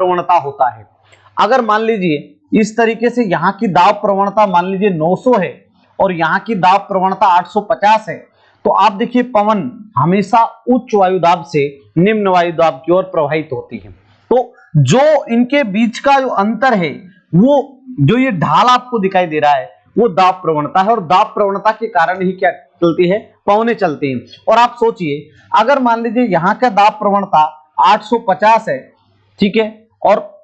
प्रवणता होता है। अगर मान लीजिए इस तरीके से यहाँ की दाब प्रवणता मान लीजिए 900 है और यहाँ की दाब प्रवणता 850 है, तो आप देखिए पवन हमेशा उच्च वायुदाब से निम्न वायुदाब की ओर प्रवाहित होती है। तो जो इनके बीच का जो अंतर है, वो जो ये ढाल आपको दिखाई दे रहा है, वो दाब प्रवणता है और दाब प्रवणता के कारण ही क्या चलती है, पवनें चलती हैं। और आप सोचिए अगर मान लीजिए यहाँ का दाब प्रवणता 850 है, ठीक है, और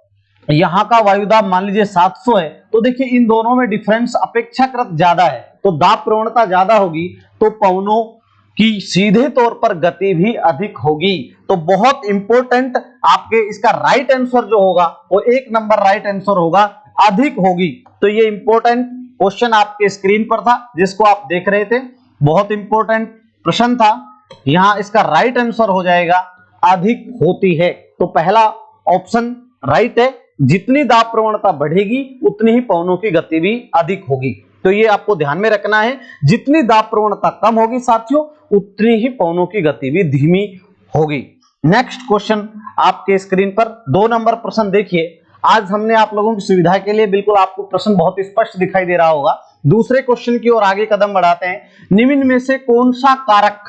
यहाँ का वायुदाब मान लीजिए 700 है, तो देखिए इन दोनों में डिफरेंस अपेक्षाकृत ज्यादा है, तो दाब प्रवणता ज्यादा होगी तो पवनों की सीधे तौर पर गति भी अधिक होगी। तो बहुत इंपॉर्टेंट आपके इसका राइट आंसर जो होगा वो 1 नंबर राइट आंसर होगा, अधिक होगी। तो ये इंपॉर्टेंट क्वेश्चन आपके स्क्रीन पर था जिसको आप देख रहे थे, बहुत इंपॉर्टेंट प्रश्न था। यहां इसका राइट आंसर हो जाएगा अधिक होती है। तो पहला ऑप्शन राइट है, जितनी दाब प्रवणता बढ़ेगी उतनी ही पवनों की गति भी अधिक होगी। तो ये आपको ध्यान में रखना है, जितनी दाब प्रवणता कम होगी साथियों उतनी ही पवनों की गति भी धीमी होगी। नेक्स्ट क्वेश्चन आपके स्क्रीन पर 2 नंबर प्रश्न देखिए। आज हमने आप लोगों की सुविधा के लिए बिल्कुल आपको प्रश्न बहुत स्पष्ट दिखाई दे रहा होगा। दूसरे क्वेश्चन की ओर आगे कदम बढ़ाते हैं। निम्न में से कौन सा कारक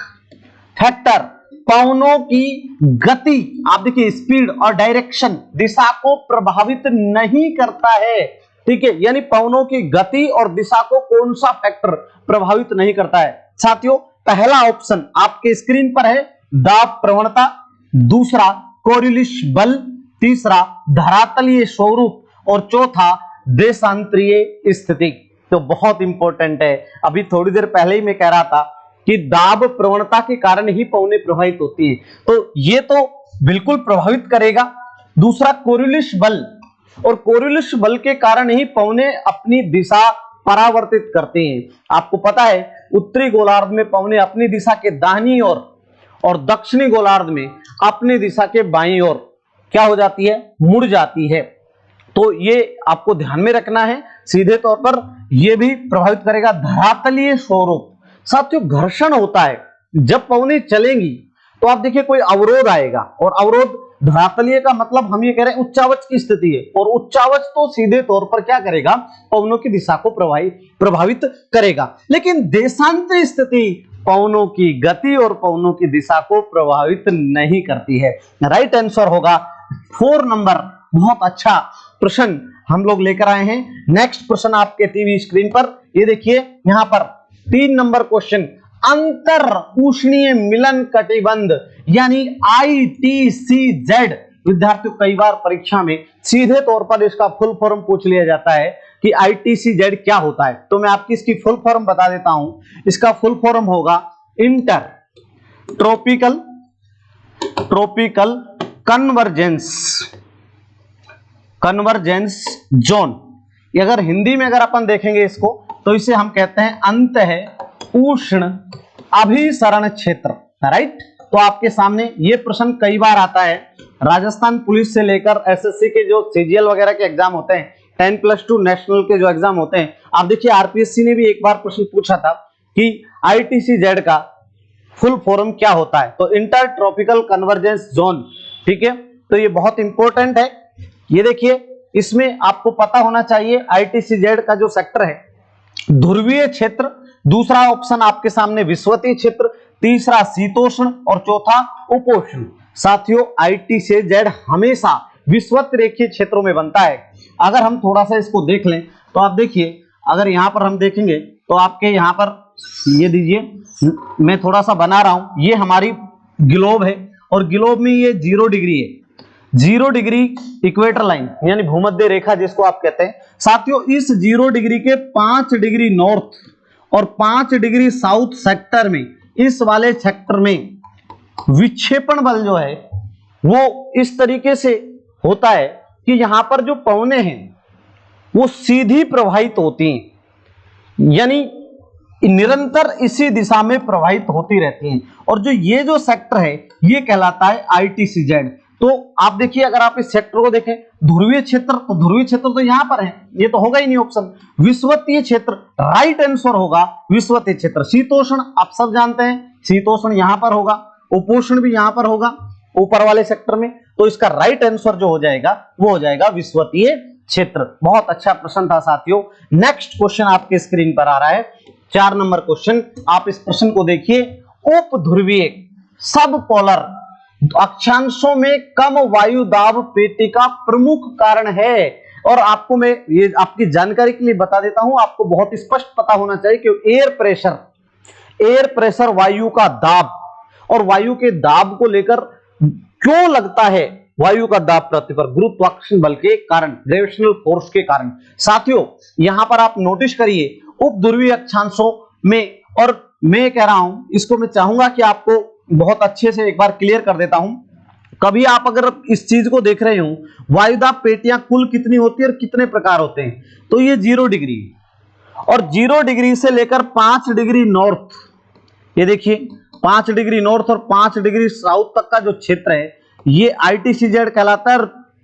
फैक्टर पवनों की गति, आप देखिए स्पीड और डायरेक्शन, दिशा को प्रभावित नहीं करता है, ठीक है, यानी पवनों की गति और दिशा को कौन सा फैक्टर प्रभावित नहीं करता है। साथियों पहला ऑप्शन आपके स्क्रीन पर है दाब प्रवणता, दूसरा कोरिलिश बल, तीसरा धरातलीय स्वरूप और चौथा देशांतरीय स्थिति। तो बहुत इंपॉर्टेंट है, अभी थोड़ी देर पहले ही मैं कह रहा था कि दाब प्रवणता के कारण ही पवनें प्रभावित होती है, तो ये तो बिल्कुल प्रभावित करेगा। दूसरा कोरिलिश बल, और कोरिलिश बल के कारण ही पवनें अपनी दिशा परावर्तित करते हैं। आपको पता है उत्तरी गोलार्ध में पवनें अपनी दिशा के दाहिनी ओर और दक्षिणी गोलार्ध में अपनी दिशा के बाईं ओर क्या हो जाती है, मुड़ जाती है। तो ये आपको ध्यान में रखना है, सीधे तौर पर यह भी प्रभावित करेगा। धरातलीय स्वरूप, साथियों घर्षण होता है, जब पवनें चलेंगी तो आप देखिए कोई अवरोध आएगा, और अवरोध धरातलीय का मतलब हम ये कह रहे हैं उच्चावच की स्थिति है, और उच्चावच तो सीधे तौर पर क्या करेगा, पवनों की दिशा को प्रभावित करेगा। लेकिन देशांतरी स्थिति पवनों की गति और पवनों की दिशा को प्रभावित नहीं करती है। राइट आंसर होगा 4 नंबर। बहुत अच्छा प्रश्न हम लोग लेकर आए हैं। नेक्स्ट प्रश्न आपके टीवी स्क्रीन पर ये देखिए, यहां पर 3 नंबर क्वेश्चन, अंतर उष्णीय मिलन कटिबंध यानी ITCZ। विद्यार्थियों कई बार परीक्षा में सीधे तौर पर इसका फुल फॉर्म पूछ लिया जाता है कि ITCZ क्या होता है, तो मैं आपकी इसकी फुल फॉर्म बता देता हूं। इसका फुल फॉर्म होगा इंटर ट्रॉपिकल कन्वर्जेंस जोन। अगर हिंदी में अगर अपन देखेंगे इसको तो इसे हम कहते हैं अंत है उष्ण अभिसरण क्षेत्र। राइट, तो आपके सामने ये प्रश्न कई बार आता है, राजस्थान पुलिस से लेकर SSC के जो CGL वगैरह के एग्जाम होते हैं, 10+2 नेशनल के जो एग्जाम होते हैं, आप देखिए RPSC ने भी एक बार प्रश्न पूछा था कि ITCZ का फुल फॉर्म क्या होता है, तो इंटर ट्रॉपिकल कन्वर्जेंस जोन। ठीक है, तो ये बहुत इंपॉर्टेंट है। ये देखिए इसमें आपको पता होना चाहिए ITCZ का जो सेक्टर है ध्रुवीय क्षेत्र, दूसरा ऑप्शन आपके सामने विषुवतीय क्षेत्र, तीसरा शीतोष्ण और चौथा उपोष्ण। साथियों ITCZ हमेशा विषुवत रेखीय क्षेत्रों में बनता है। अगर हम थोड़ा सा इसको देख लें तो आप देखिए, अगर यहां पर हम देखेंगे तो आपके यहां पर ये दीजिए, मैं थोड़ा सा बना रहा हूं, ये हमारी ग्लोब है और ग्लोब में ये 0 डिग्री है, 0 डिग्री इक्वेटर लाइन यानी भूमध्य रेखा जिसको आप कहते हैं। साथियों इस 0 डिग्री के 5 डिग्री नॉर्थ और 5 डिग्री साउथ सेक्टर में, इस वाले सेक्टर में विक्षेपण बल जो है वो इस तरीके से होता है कि यहां पर जो पवनें हैं वो सीधी प्रवाहित होती हैं, यानी निरंतर इसी दिशा में प्रवाहित होती रहती हैं। और जो ये जो सेक्टर है ये कहलाता है ITCZ। तो आप देखिए, अगर आप इस सेक्टर को देखें, ध्रुवीय क्षेत्र, तो ध्रुवीय क्षेत्र तो यहां पर है, ये तो होगा ही नहीं ऑप्शन। विषुवतीय क्षेत्र, राइट आंसर होगा विषुवतीय क्षेत्र। शीतोष्ण आप सब जानते हैं, शीतोष्ण यहां पर होगा, उपोष्ण भी यहां पर होगा ऊपर वाले सेक्टर में। तो इसका राइट आंसर जो हो जाएगा वो हो जाएगा विषुवतीय क्षेत्र। बहुत अच्छा प्रश्न था साथियों। नेक्स्ट क्वेश्चन आपके स्क्रीन पर आ रहा है 4 नंबर क्वेश्चन। आप इस प्रश्न को देखिए। उपध्रुवीय सब पोलर अक्षांशों में कम वायु दाब पेटी का प्रमुख कारण है। और आपको मैं ये आपकी जानकारी के लिए बता देता हूं, आपको बहुत स्पष्ट पता होना चाहिए कि एयर प्रेशर वायु का दाब और वायु के दाब को लेकर क्यों लगता है वायु का दाब पृथ्वी पर, गुरुत्वाकर्षण बल के कारण, ग्रेविटेशनल फोर्स के कारण। साथियों यहां पर आप नोटिस करिए उपध्रुवीय अक्षांशों में, और मैं कह रहा हूं इसको मैं चाहूंगा कि आपको बहुत अच्छे से एक बार क्लियर कर देता हूं। कभी आप अगर इस चीज को देख रहे हो वायुदाब पेटियां कुल कितनी होती है और कितने प्रकार होते हैं, तो ये 0 डिग्री और 0 डिग्री से लेकर 5 डिग्री नॉर्थ, ये देखिए 5 डिग्री नॉर्थ और 5 डिग्री साउथ तक का जो क्षेत्र है ये ITCZ कहलाता है।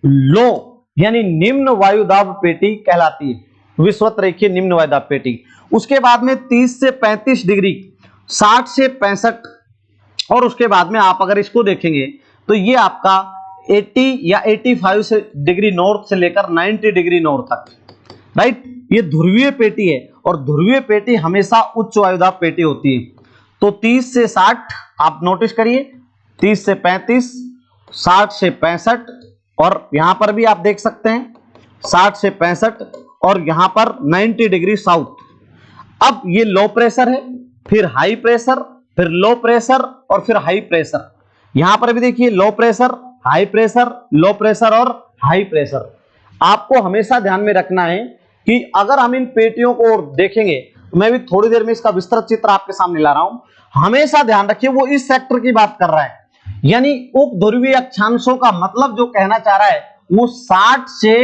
लो यानी निम्न वायुदाब पेटी कहलाती है, विषुवत रेखीय निम्न वायुदाब पेटी। उसके बाद में 30 से 35 डिग्री, 60 से 65, और उसके बाद में आप अगर इसको देखेंगे तो ये आपका 80 या 85 से डिग्री नॉर्थ से लेकर 90 डिग्री नॉर्थ तक, राइट। ये ध्रुवीय पेटी है और ध्रुवीय पेटी हमेशा उच्च वायुदाब पेटी होती है। तो 30 से 60 आप नोटिस करिए, 30 से 35, 60 से 65, और यहां पर भी आप देख सकते हैं 60 से 65, और यहां पर 90 डिग्री साउथ। अब ये लो प्रेशर है, फिर हाई प्रेशर, फिर लो प्रेशर और फिर हाई प्रेशर। यहां पर भी देखिए low pressure, high pressure, low pressure और हाई प्रेशर। आपको हमेशा ध्यान में रखना है कि अगर हम इन पेटियों को देखेंगे, मैं भी थोड़ी देर में इसका विस्तृत चित्र आपके सामने ला रहा हूं, हमेशा ध्यान रखिए वो इस सेक्टर की बात कर रहा है, यानी उपध्रुवीय अक्षांशों का मतलब जो कहना चाह रहा है वो 60 से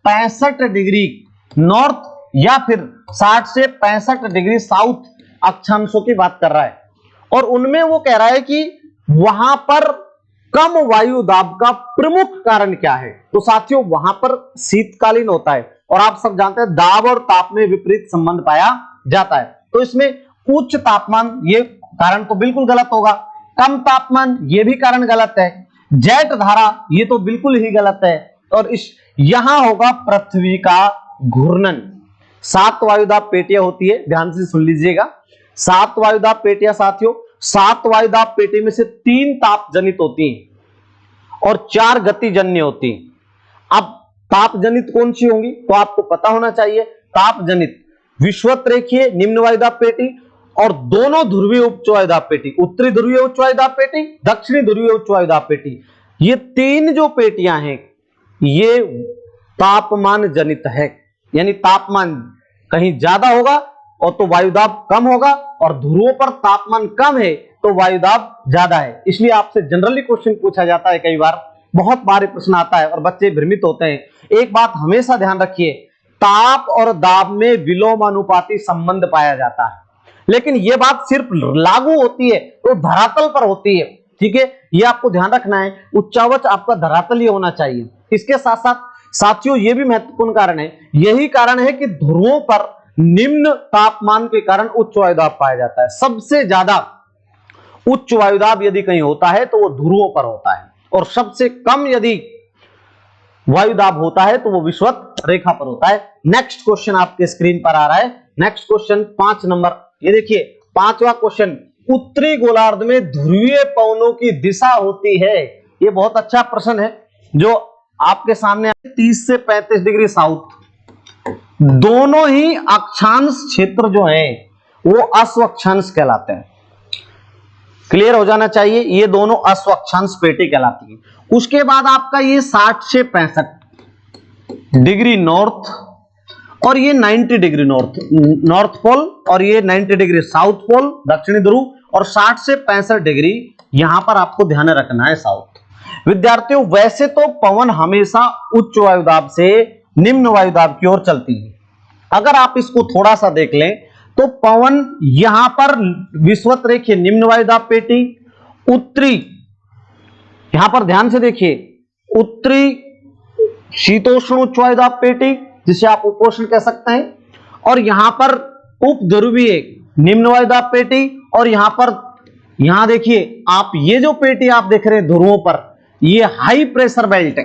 65 डिग्री नॉर्थ या फिर 60 से 65 डिग्री साउथ अक्षांशों की बात कर रहा है। और उनमें वो कह रहा है कि वहां पर कम वायु दाब का प्रमुख कारण क्या है। तो साथियों वहां पर शीतकालीन होता है, और आप सब जानते हैं दाब और ताप में विपरीत संबंध पाया जाता है। तो इसमें उच्च तापमान ये कारण तो बिल्कुल गलत होगा, कम तापमान ये भी कारण गलत है, जेट धारा ये तो बिल्कुल ही गलत है, और इस यहां होगा पृथ्वी का घूर्णन। 7 वायुदाब पेटियां होती है, ध्यान से सुन लीजिएगा। 7 वायुदाब पेटियां साथियों, 7 वायुदाब पेटी में से 3 ताप जनित होती हैं और 4 गति जन्य होती हैं। अब ताप जनित कौन सी होंगी तो आपको पता होना चाहिए। ताप जनित विषुवत रेखीय निम्न वायुदाब पेटी और दोनों ध्रुवीय उच्च वायुदाब पेटी, उत्तरी ध्रुवीय उच्च वायुदाब पेटी, दक्षिणी ध्रुवीय उच्च वायुदाब पेटी, ये 3 जो पेटियां हैं ये तापमान जनित है, यानी तापमान कहीं ज्यादा होगा और तो वायुदाब कम होगा, और ध्रुवों पर तापमान कम है तो वायुदाब ज्यादा है। इसलिए आपसे जनरली क्वेश्चन पूछा जाता है, कई बार बहुत बार प्रश्न आता है और बच्चे भ्रमित होते हैं। एक बात हमेशा ध्यान रखिए, ताप और दाब में विलोमानुपाती संबंध पाया जाता है, लेकिन यह बात सिर्फ लागू होती है तो धरातल पर होती है, ठीक है। यह आपको ध्यान रखना है, उच्चावच आपका धरातल ही होना चाहिए। इसके साथ साथ साथियों यह भी महत्वपूर्ण कारण है, यही कारण है कि ध्रुवों पर निम्न तापमान के कारण उच्च वायुदाब पाया जाता है। सबसे ज्यादा उच्च वायुदाब यदि कहीं होता है तो वो ध्रुवों पर होता है, और सबसे कम यदि वायुदाब होता है तो वो विषुवत रेखा पर होता है। नेक्स्ट क्वेश्चन आपके स्क्रीन पर आ रहा है। नेक्स्ट क्वेश्चन 5 नंबर, ये देखिए 5वां क्वेश्चन, उत्तरी गोलार्ध में ध्रुवीय पवनों की दिशा होती है। ये बहुत अच्छा प्रश्न है जो आपके सामने 30 से 35 डिग्री साउथ। दोनों ही अक्षांश क्षेत्र जो है वो अश्वक्षांश कहलाते हैं। क्लियर हो जाना चाहिए, ये दोनों अश्वक्षांश पेटी कहलाती है। उसके बाद आपका ये 60 से 65 डिग्री नॉर्थ और ये 90 डिग्री नॉर्थ पोल, और ये 90 डिग्री साउथ पोल दक्षिणी ध्रुव, और 60 से 65 डिग्री यहां पर आपको ध्यान रखना है साउथ। विद्यार्थियों वैसे तो पवन हमेशा उच्च वायुदाब से निम्न वायुदाब की ओर चलती है। अगर आप इसको थोड़ा सा देख लें तो पवन यहां पर विषुवत रेखीय निम्न वायुदाब पेटी, उत्तरी, यहां पर ध्यान से देखिए, उत्तरी शीतोष्ण उच्च वायुदाब पेटी जिसे आप उपोष्ण कह सकते हैं, और यहां पर उपध्रुवीय निम्न वायुदाब पेटी, और यहां पर यहां देखिए आप ये जो पेटी आप देख रहे हैं ध्रुवों पर, ये हाई प्रेशर बेल्ट है।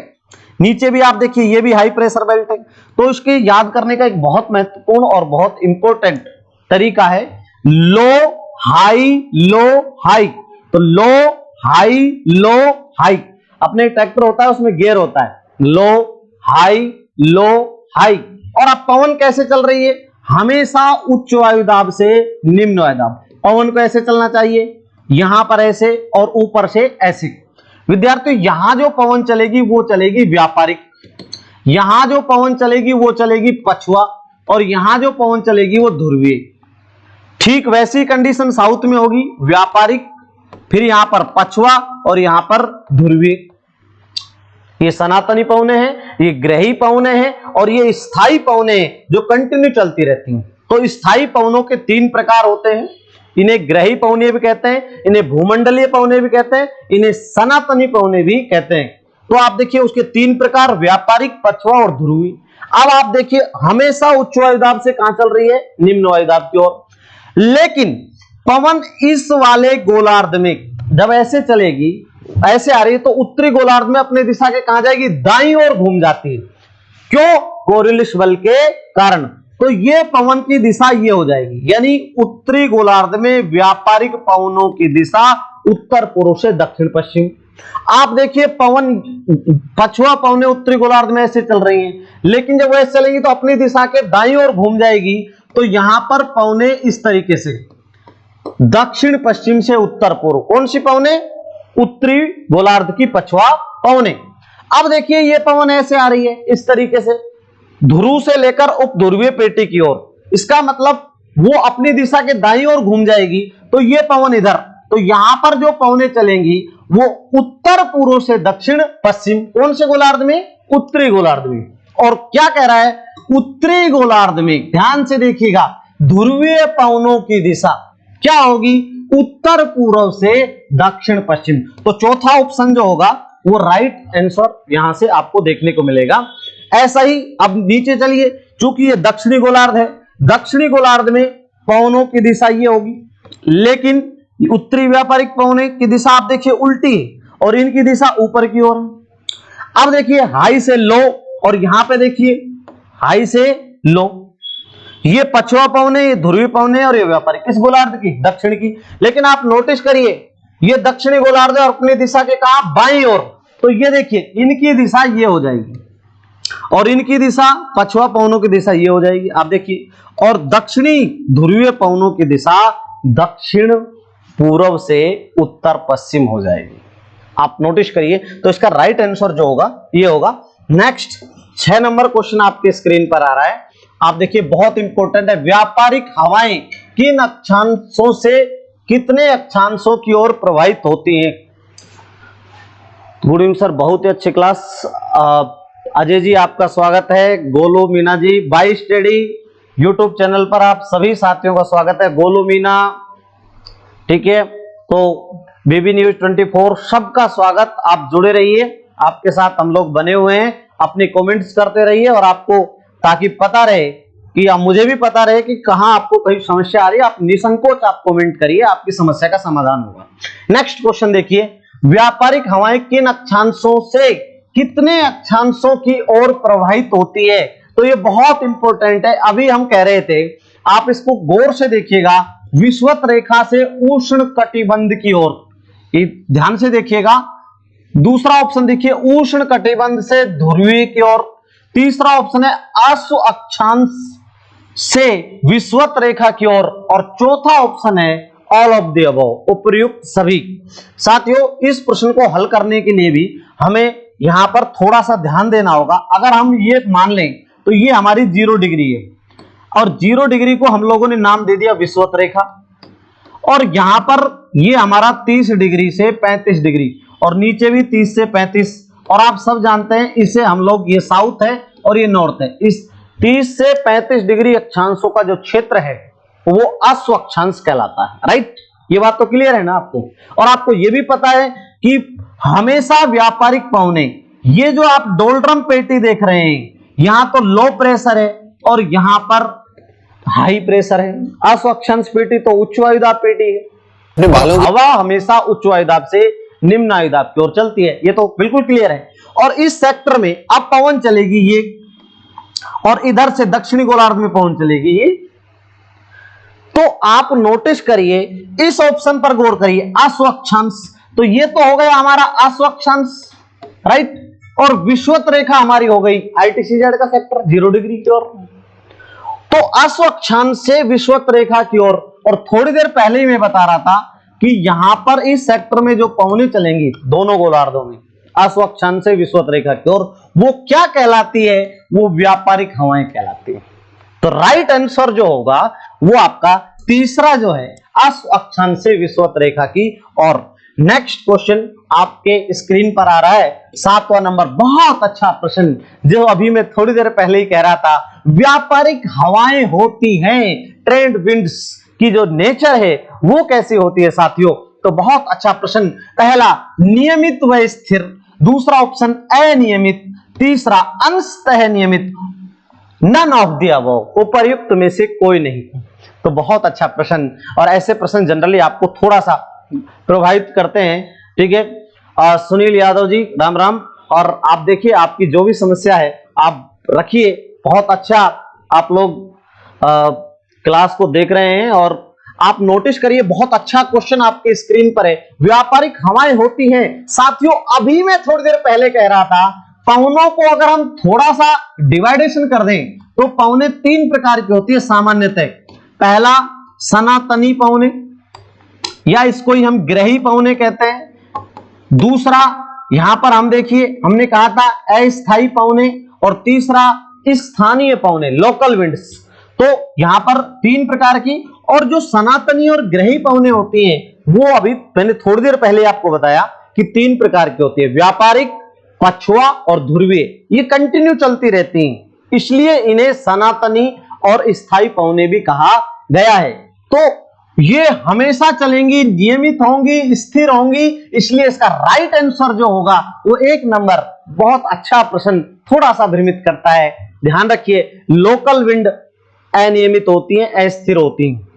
नीचे भी आप देखिए ये भी हाई प्रेशर बेल्ट है। तो इसके याद करने का एक बहुत महत्वपूर्ण और बहुत इंपॉर्टेंट तरीका है लो हाई लो हाई। तो लो हाई अपने ट्रैक्टर होता है उसमें गियर होता है लो हाई। और अब पवन कैसे चल रही है, हमेशा उच्च वायुदाब से निम्न वायुदाब। पवन को ऐसे चलना चाहिए, यहां पर ऐसे और ऊपर से ऐसे। विद्यार्थियों यहां जो पवन चलेगी वो चलेगी व्यापारिक, यहां जो पवन चलेगी वो चलेगी पछुआ, और यहां जो पवन चलेगी वो ध्रुवीय। ठीक वैसी कंडीशन साउथ में होगी, व्यापारिक, फिर यहां पर पछुआ और यहां पर ध्रुवीय। ये सनातनी पवने हैं, ये ग्रही पवने हैं, और ये स्थायी पवने हैं जो कंटिन्यू चलती रहती हैं। तो स्थायी पवनों के 3 प्रकार होते हैं, इन्हें ग्रही पवने भी कहते हैं, इन्हें भूमंडलीय पवने भी कहते हैं, इन्हें सनातनी पवने भी कहते हैं। तो आप देखिए उसके 3 प्रकार, व्यापारिक, पछुआ और ध्रुवी। अब आप देखिए हमेशा उच्च वायुदाब से कहां चल रही है, निम्न वायुदाब की ओर। लेकिन पवन इस वाले गोलार्ध में जब ऐसे चलेगी, ऐसे आ रही है, तो उत्तरी गोलार्ध में अपने दिशा के कहां जाएगी, दाईं ओर घूम जाती है। क्यों, कोरिलिस बल के कारण। तो ये पवन की दिशा ये हो जाएगी, यानी उत्तरी गोलार्ध में व्यापारिक पवनों की दिशा उत्तर पूर्व से दक्षिण पश्चिम। आप देखिए पवन पछुआ पवने उत्तरी गोलार्ध में ऐसे चल रही हैं, लेकिन जब वैसे चलेंगी तो अपनी दिशा के दाईं ओर घूम जाएगी। तो यहां पर पवने इस तरीके से दक्षिण पश्चिम से उत्तर पूर्व। कौन सी पवने, उत्तरी गोलार्ध की पछुआ पवने। अब देखिए ये पवन ऐसे आ रही है इस तरीके से ध्रुव से लेकर उपध्रुवीय पेटी की ओर। इसका मतलब वो अपनी दिशा के दाईं ओर घूम जाएगी। तो ये पवन इधर, तो यहां पर जो पवनें चलेंगी वो उत्तर पूर्व से दक्षिण पश्चिम। कौन से गोलार्ध में, उत्तरी गोलार्ध में। और क्या कह रहा है, उत्तरी गोलार्ध में ध्यान से देखिएगा ध्रुवीय पवनों की दिशा क्या होगी, उत्तर पूर्व से दक्षिण पश्चिम। तो चौथा ऑप्शन जो होगा वो राइट आंसर यहां से आपको देखने को मिलेगा। ऐसा ही अब नीचे चलिए, चूंकि ये दक्षिणी गोलार्ध है, दक्षिणी गोलार्ध में पवनों की दिशा ये होगी, लेकिन उत्तरी व्यापारिक पवनों की दिशा आप देखिए उल्टी है और इनकी दिशा ऊपर की ओर है। अब देखिए हाई से लो, और यहां पे देखिए हाई से लो, ये पछुआ पवने, ये ध्रुवीय पवने और ये व्यापारिक, किस गोलार्ध की, दक्षिण की। लेकिन आप नोटिस करिए ये दक्षिणी गोलार्ध और अपनी दिशा के कहा, बाईं ओर। तो ये देखिए इनकी दिशा ये हो जाएगी और इनकी दिशा, पछुआ पवनों की दिशा ये हो जाएगी, आप देखिए। और दक्षिणी ध्रुवीय पवनों की दिशा दक्षिण पूर्व से उत्तर पश्चिम हो जाएगी। आप नोटिस करिए। तो इसका राइट आंसर जो होगा ये होगा। नेक्स्ट 6 नंबर क्वेश्चन आपके स्क्रीन पर आ रहा है, आप देखिए बहुत इंपॉर्टेंट है। व्यापारिक हवाएं किन अक्षांशों से कितने अक्षांशों की ओर प्रवाहित होती हैं। गुड इवनिंग सर, बहुत ही अच्छी क्लास। अजय जी आपका स्वागत है, Golu Meena ji, by study YouTube channel पर आप सभी साथियों का स्वागत है। गोलू मीना, ठीक है, तो बेबी न्यूज 24 सबका स्वागत। आप जुड़े रहिए, आपके साथ हम लोग बने हुए हैं, अपने कमेंट्स करते रहिए, और आपको ताकि पता रहे कि मुझे भी पता रहे कि कहां आपको कहीं समस्या आ रही है, आप निसंकोच आप कमेंट करिए, आपकी समस्या का समाधान होगा। नेक्स्ट क्वेश्चन देखिए, व्यापारिक हवाएं किन अक्षांशों से कितने अक्षांशों की ओर प्रवाहित होती है। तो ये बहुत इंपॉर्टेंट है। अभी हम कह रहे थे, आप इसको गौर से देखिएगा, विषुवत रेखा से उष्ण कटिबंध की ओर, ध्यान से देखिएगा। दूसरा ऑप्शन देखिए उष्ण कटिबंध से ध्रुवीय की ओर। तीसरा ऑप्शन है अश्व अक्षांश से विषुवत रेखा की ओर, और चौथा ऑप्शन है ऑल ऑफ द अबव, उपर्युक्त सभी। साथियों इस प्रश्न को हल करने के लिए भी हमें यहां पर थोड़ा सा ध्यान देना होगा। अगर हम ये मान लें तो ये हमारी 0 डिग्री है, और 0 डिग्री को हम लोगों ने नाम दे दिया विषुवत रेखा, और यहां पर ये हमारा 30 डिग्री से 35 डिग्री, और नीचे भी 30 से 35, और आप सब जानते हैं इसे हम लोग, ये साउथ है और ये नॉर्थ है। इस 30 से 35 डिग्री अक्षांशों का जो क्षेत्र है वो अश्व अक्षांश कहलाता है। राइट, ये बात तो क्लियर है ना आपको। और आपको ये भी पता है कि हमेशा व्यापारिक पवने, ये जो आप डोलड्रम पेटी देख रहे हैं, यहां तो लो प्रेशर है और यहां पर हाई प्रेशर है। अश्व अक्षांश पेटी तो उच्च वायुदाब पेटी है। हवा हमेशा उच्च वायुदाब से निम्न वायुदाब की ओर चलती है, ये तो बिल्कुल क्लियर है। और इस सेक्टर में अब पवन चलेगी ये, और इधर से दक्षिणी गोलार्ध में पवन चलेगी ये। तो आप नोटिस करिए, इस ऑप्शन पर गौर करिए, अस्वक्षांश, तो ये तो हो गया हमारा अस्वक्षांश, राइट। और विषुवत रेखा हमारी हो गई ITCZ का सेक्टर 0 डिग्री की ओर। तो अस्वक्षांश से विषुवत रेखा की ओर, और थोड़ी देर पहले ही मैं बता रहा था कि यहां पर इस सेक्टर में जो पवनें चलेंगी दोनों गोलार्धों में अस्वक्षांश से विषुवत रेखा की ओर, वो क्या कहलाती है? वो व्यापारिक हवाएं कहलाती है। तो राइट आंसर जो होगा वो आपका तीसरा जो है, अस्वक्षांश से विषुवत रेखा की ओर। नेक्स्ट क्वेश्चन आपके स्क्रीन पर आ रहा है, 7वां नंबर। बहुत अच्छा प्रश्न, जो अभी मैं थोड़ी देर पहले ही कह रहा था, व्यापारिक हवाएं होती हैं, ट्रेड विंड्स की जो नेचर है वो कैसी होती है साथियों? तो बहुत अच्छा प्रश्न। पहला नियमित व स्थिर, दूसरा ऑप्शन अनियमित, तीसरा अंशतः नियमित, नन ऑफ द अबव, उपर्युक्त में से कोई नहीं। तो बहुत अच्छा प्रश्न, और ऐसे प्रश्न जनरली आपको थोड़ा सा प्रभावित करते हैं, ठीक है। सुनील यादव जी राम राम। और आप देखिए, आपकी जो भी समस्या है आप रखिए, बहुत अच्छा आप लोग क्लास को देख रहे हैं, और आप नोटिस करिए, बहुत अच्छा क्वेश्चन आपके स्क्रीन पर है। व्यापारिक हवाएं होती हैं साथियों, अभी मैं थोड़ी देर पहले कह रहा था, पवनों को अगर हम थोड़ा सा डिवाइडेशन कर दें तो पवनें 3 प्रकार की होती है सामान्यतः। पहला सनातनी पवनें, या इसको ही हम ग्रही पवनें कहते हैं। दूसरा, यहां पर हम देखिए, हमने कहा था अस्थायी पवनें, और तीसरा स्थानीय पवनें, लोकल विंड्स। तो यहां पर 3 प्रकार की, और जो सनातनी और ग्रही पवनें होती हैं वो अभी मैंने थोड़ी देर पहले आपको बताया कि 3 प्रकार की होती है, व्यापारिक, पछुआ और ध्रुवीय। ये कंटिन्यू चलती रहती हैं, इसलिए इन्हें सनातनी और स्थायी पवनें भी कहा गया है। तो ये हमेशा चलेंगी, नियमित होंगी, स्थिर होंगी, इसलिए इसका राइट आंसर जो होगा वो 1 नंबर। बहुत अच्छा प्रश्न, थोड़ा सा भ्रमित करता है, ध्यान रखिए। लोकल विंड अनियमित होती हैं, अस्थिर होती हैं।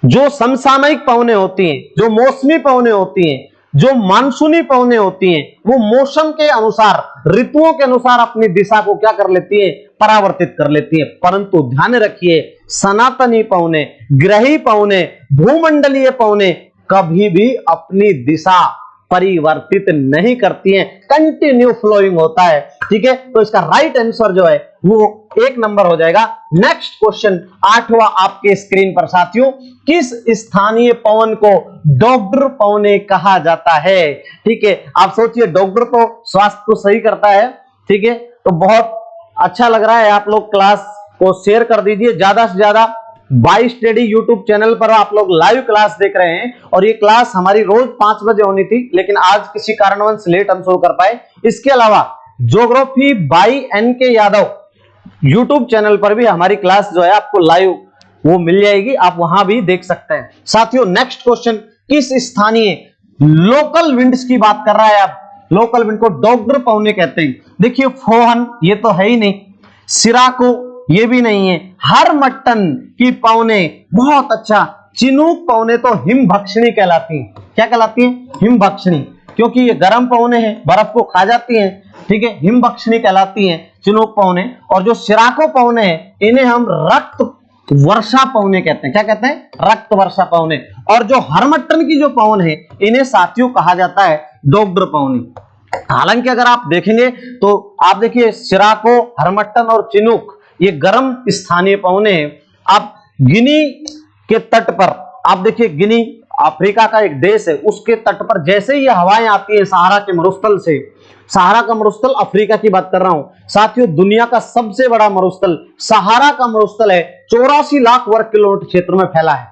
जो समसामयिक पवनें होती हैं, जो मौसमी पवनें होती हैं, जो मानसूनी पवनें होती हैं, वो मौसम के अनुसार, ऋतुओं के अनुसार अपनी दिशा को क्या कर लेती हैं? परावर्तित कर लेती हैं। परंतु ध्यान रखिए, सनातनी पवनें, ग्रही पवनें, भूमंडलीय पवनें कभी भी अपनी दिशा परिवर्तित नहीं करती हैं, कंटिन्यू फ्लोइंग होता है, ठीक है। तो इसका राइट आंसर जो है वो 1 नंबर हो जाएगा। नेक्स्ट क्वेश्चन 8वां आपके स्क्रीन पर साथियों, किस स्थानीय पवन को डॉग्डर पवने कहा जाता है? ठीक है, आप सोचिए, डॉग्डर तो स्वास्थ्य को सही करता है, ठीक है। तो बहुत अच्छा लग रहा है, आप लोग क्लास को शेयर कर दीजिए ज्यादा से ज्यादा। बाई स्टडी यूट्यूब चैनल पर आप लोग लाइव क्लास देख रहे हैं, और ये क्लास हमारी रोज 5 बजे होनी थी, लेकिन आज किसी कारणवश लेट हम शुरू कर पाए। इसके अलावा geography by NK Yadav YouTube channel पर भी हमारी क्लास जो है आपको लाइव वो मिल जाएगी, आप वहां भी देख सकते हैं। साथियों नेक्स्ट क्वेश्चन, किस स्थानीय लोकल विंड्स की बात कर रहा है? आप लोकल विंड को डॉग्डर पवने कहते हैं। देखिए, फोहन ये तो है ही नहीं, सिराको ये भी नहीं है, हरमट्टन की पवने, बहुत अच्छा, चिनूक पवने तो हिमभक्षणी कहलाती हैं। क्या कहलाती हैं? हिमभक्षणी, क्योंकि ये गर्म पवने हैं, बर्फ को खा जाती हैं, ठीक है, हिमभक्षणी कहलाती हैं चिनूक पवने। और जो सिराको पवने हैं इन्हें हम रक्त वर्षा पवने कहते हैं। क्या कहते हैं? रक्त वर्षा पवने। और जो हरमट्टन की जो पवन है इन्हें साथियों कहा जाता है डॉग्डर पवने। हालांकि अगर आप देखेंगे तो आप देखिए, सिराको, हरमट्टन और चिनूक ये गर्म स्थानीय पवने हैं। आप गिनी के तट पर आप देखिए, गिनी अफ्रीका का एक देश है, उसके तट पर जैसे ही ये हवाएं आती है सहारा के मरुस्थल से, सहारा का मरुस्थल अफ्रीका की बात कर रहा हूं साथियों, दुनिया का सबसे बड़ा मरुस्थल सहारा का मरुस्थल है, 84 लाख वर्ग किलोमीटर क्षेत्र में फैला है,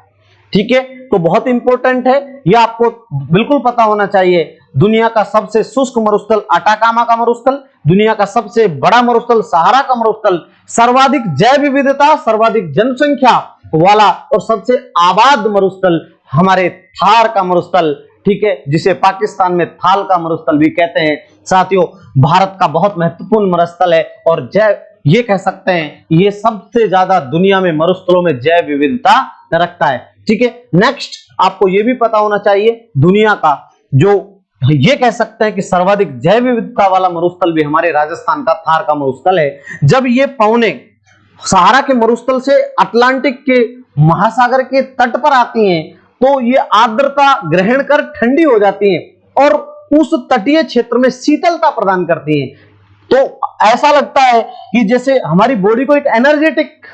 ठीक है। तो बहुत इंपॉर्टेंट है, यह आपको बिल्कुल पता होना चाहिए। दुनिया का सबसे शुष्क मरुस्थल अटाकामा का मरुस्थल, दुनिया का सबसे बड़ा मरुस्थल सहारा का मरुस्थल, सर्वाधिक जैव विविधता, सर्वाधिक जनसंख्या वाला और सबसे आबाद मरुस्थल हमारे थार का मरुस्थल, ठीक है, जिसे पाकिस्तान में थाल का मरुस्थल भी कहते हैं। साथियों, भारत का बहुत महत्वपूर्ण मरुस्थल है, और जैव ये कह सकते हैं ये सबसे ज्यादा दुनिया में मरुस्थलों में जैव विविधता रखता है, ठीक है। नेक्स्ट आपको ये भी पता होना चाहिए, दुनिया का जो ये कह सकते हैं कि सर्वाधिक जैव विविधता वाला मरुस्थल भी हमारे राजस्थान का थार का मरुस्थल है। जब ये पवने सहारा के मरुस्थल से अटलांटिक के महासागर के तट पर आती हैं तो ये आर्द्रता ग्रहण कर ठंडी हो जाती हैं और उस तटीय क्षेत्र में शीतलता प्रदान करती हैं। तो ऐसा लगता है कि जैसे हमारी बॉडी को एक एनर्जेटिक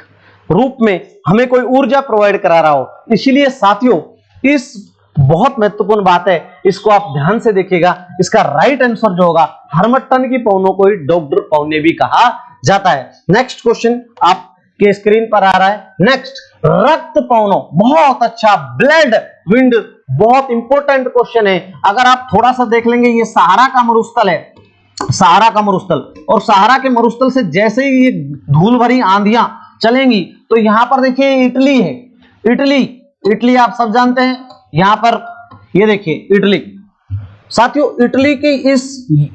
रूप में हमें कोई ऊर्जा प्रोवाइड करा रहा हो। इसीलिए साथियों इस बहुत महत्वपूर्ण बात है, इसको आप ध्यान से देखिएगा। इसका राइट आंसर जो होगा हर्मटन की पवनों को ही डॉग्डर पवने भी कहा जाता है। नेक्स्ट क्वेश्चन आपके स्क्रीन पर आ रहा है। नेक्स्ट, रक्त पवनों, बहुत अच्छा, ब्लड विंड, बहुत इंपॉर्टेंट क्वेश्चन है। अगर आप थोड़ा सा देख लेंगे, ये सहारा का मरुस्थल है, सहारा का मरुस्थल, और सहारा के मरुस्थल से जैसे ही ये धूल भरी आंधियां चलेंगी तो यहां पर देखिए इटली है। इटली आप सब जानते हैं। यहां पर ये देखिए इटली, साथियों इटली की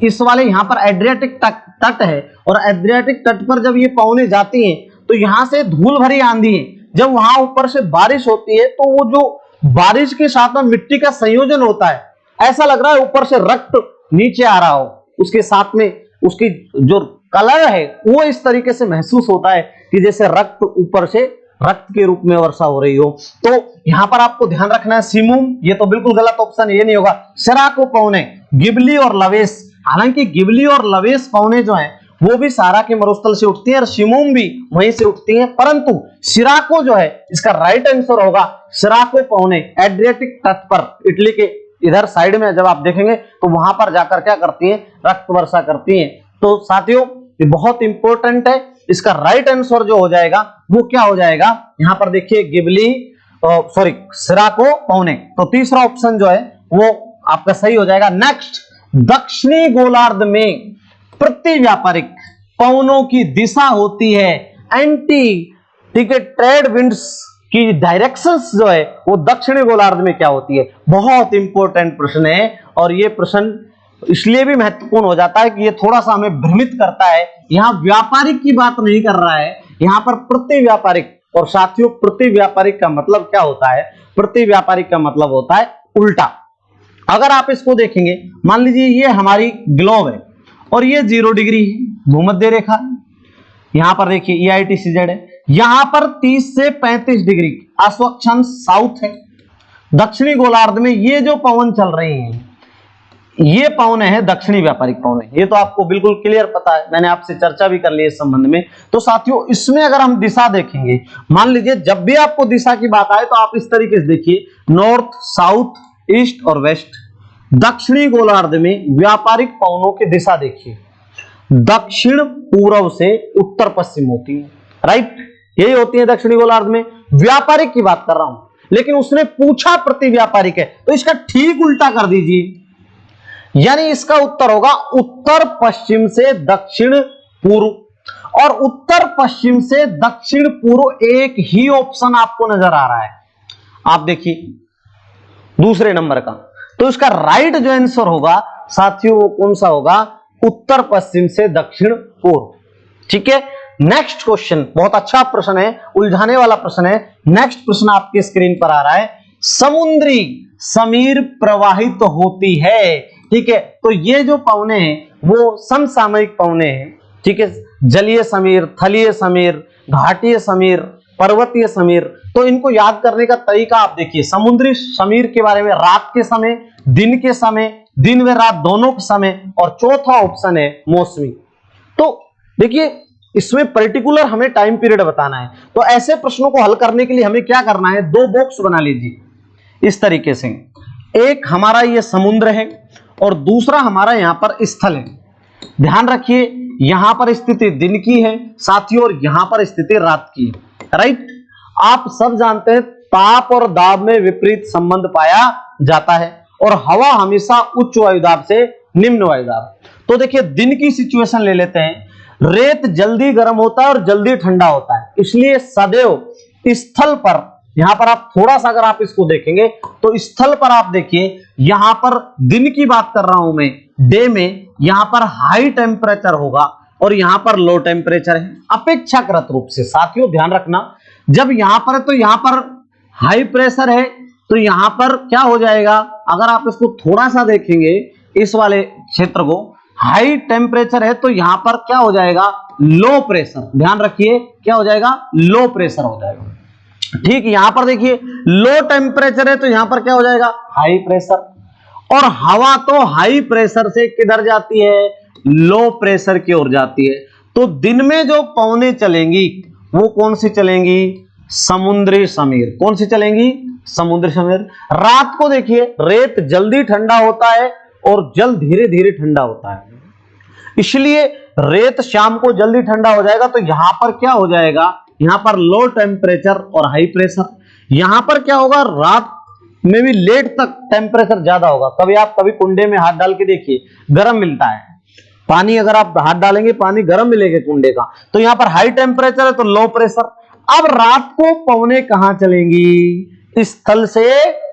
इस वाले यहां पर एड्रियाटिक तट है और एड्रियाटिक तट पर जब ये पवनें जाती हैं तो यहां से धूल भरी आंधी है, जब वहां ऊपर से बारिश होती है तो वो जो बारिश के साथ में मिट्टी का संयोजन होता है, ऐसा लग रहा है ऊपर से रक्त नीचे आ रहा हो, उसके साथ में उसकी जो कलर है वो इस तरीके से महसूस होता है कि जैसे रक्त ऊपर से रक्त के रूप में वर्षा हो रही हो। तो यहां पर आपको ध्यान रखना है सिमुम, ये तो बिल्कुल गलत ऑप्शन, ये नहीं होगा। सिराको पवने, गिबली और लवेस, हालांकि गिबली और लवेस पवने जो हैं वो भी सहारा के मरुस्थल से उठती हैं और सिमुम भी वहीं से उठती हैं, परंतु सिराको जो है इसका राइट आंसर होगा सिराको पवने एड्रियाटिक तट पर, इटली के इधर साइड में जब आप देखेंगे तो वहां पर जाकर क्या करती हैं, रक्त वर्षा करती हैं। तो साथियों ये बहुत इंपॉर्टेंट है। इसका राइट आंसर जो हो जाएगा वो क्या हो जाएगा, यहां पर देखिए गिबली सिराको पवने, तो तीसरा ऑप्शन जो है वो आपका सही हो जाएगा। नेक्स्ट, दक्षिणी गोलार्ध में प्रति व्यापारिक पवनों की दिशा होती है एंटी, ठीक है, ट्रेड विंड्स की डायरेक्शंस जो है वो दक्षिणी गोलार्ध में क्या होती है। बहुत इंपॉर्टेंट प्रश्न है और ये प्रश्न इसलिए भी महत्वपूर्ण हो जाता है कि ये थोड़ा सा हमें भ्रमित करता है। यहां व्यापारिक की बात नहीं कर रहा है, यहां पर प्रति व्यापारिक, और साथियों प्रति व्यापारिक का मतलब क्या होता है, प्रति व्यापारिक का मतलब होता है उल्टा। अगर आप इसको देखेंगे, मान लीजिए ये हमारी ग्लोब है और ये 0 डिग्री है, भूमध्य रेखा, यहां पर देखिए EITCZ है, यहां पर 30 से 35 डिग्री अक्षांश साउथ है। दक्षिणी गोलार्ध में ये जो पवन चल रही है ये पवने है दक्षिणी व्यापारिक पवने, ये तो आपको बिल्कुल क्लियर पता है, मैंने आपसे चर्चा भी कर ली इस संबंध में। तो साथियों इसमें अगर हम दिशा देखेंगे, मान लीजिए जब भी आपको दिशा की बात आए तो आप इस तरीके से देखिए, नॉर्थ, साउथ, ईस्ट और वेस्ट। दक्षिणी गोलार्ध में व्यापारिक पवनों की दिशा देखिए, दक्षिण पूर्व से उत्तर पश्चिम होती है, राइट, यही होती है दक्षिणी गोलार्ध में। व्यापारिक की बात कर रहा हूं, लेकिन उसने पूछा प्रति व्यापारिक है तो इसका ठीक उल्टा कर दीजिए, यानी इसका उत्तर होगा उत्तर पश्चिम से दक्षिण पूर्व, और उत्तर पश्चिम से दक्षिण पूर्व एक ही ऑप्शन आपको नजर आ रहा है। आप देखिए दूसरे नंबर का, तो इसका राइट जो आंसर होगा साथियों वो कौन सा होगा, उत्तर पश्चिम से दक्षिण पूर्व। ठीक है, नेक्स्ट क्वेश्चन बहुत अच्छा प्रश्न है, उलझाने वाला प्रश्न है। नेक्स्ट प्रश्न आपके स्क्रीन पर आ रहा है, समुद्री समीर प्रवाहित होती है, ठीक है, तो ये जो पवने हैं वो समसामयिक पवने हैं, ठीक है, जलीय समीर, थलीय समीर, घाटीय समीर, पर्वतीय समीर। तो इनको याद करने का तरीका आप देखिए, समुद्री समीर के बारे में रात के समय, दिन के समय, दिन व रात दोनों के समय, और चौथा ऑप्शन है मौसमी। तो देखिए इसमें पर्टिकुलर हमें टाइम पीरियड बताना है, तो ऐसे प्रश्नों को हल करने के लिए हमें क्या करना है, 2 बॉक्स बना लीजिए इस तरीके से, एक हमारा ये समुद्र है और दूसरा हमारा यहां पर स्थल है। ध्यान रखिए यहां पर स्थिति दिन की है साथियों और यहां पर स्थिति रात की है, राइट। आप सब जानते हैं ताप और दाब में विपरीत संबंध पाया जाता है और हवा हमेशा उच्च वायुदाब से निम्न वायुदाब। तो देखिए दिन की सिचुएशन ले लेते हैं, रेत जल्दी गर्म होता है और जल्दी ठंडा होता है, इसलिए सदैव स्थल पर, यहां पर आप थोड़ा सा अगर आप इसको देखेंगे तो स्थल पर आप देखिए, यहां पर दिन की बात कर रहा हूं मैं, डे में यहां पर हाई टेम्परेचर होगा और यहां पर लो टेम्परेचर है अपेक्षाकृत रूप से। साथियों ध्यान रखना, जब यहां पर है तो यहां पर हाई प्रेशर है तो यहां पर क्या हो जाएगा, अगर आप इसको थोड़ा सा देखेंगे, इस वाले क्षेत्र को, हाई टेम्परेचर है तो यहां पर क्या हो जाएगा, लो प्रेशर। ध्यान रखिए क्या हो जाएगा, लो प्रेशर हो जाएगा। ठीक, यहां पर देखिए लो टेम्परेचर है तो यहां पर क्या हो जाएगा, हाई प्रेशर। और हवा तो हाई प्रेशर से किधर जाती है, लो प्रेशर की ओर जाती है। तो दिन में जो पवनें चलेंगी वो कौन सी चलेंगी, समुद्री समीर। कौन सी चलेंगी, समुद्री समीर। रात को देखिए रेत जल्दी ठंडा होता है और जल धीरे धीरे ठंडा होता है, इसलिए रेत शाम को जल्दी ठंडा हो जाएगा। तो यहां पर क्या हो जाएगा, यहां पर लो टेम्परेचर और हाई प्रेशर। यहां पर क्या होगा, रात में भी लेट तक टेम्परेचर ज्यादा होगा। कभी आप कभी कुंडे में हाथ डाल के देखिए, गर्म मिलता है पानी। अगर आप हाथ डालेंगे पानी गर्म मिलेगा कुंडे का। तो यहां पर हाई टेम्परेचर है तो लो प्रेशर। अब रात को पवनें कहां चलेंगी, स्थल से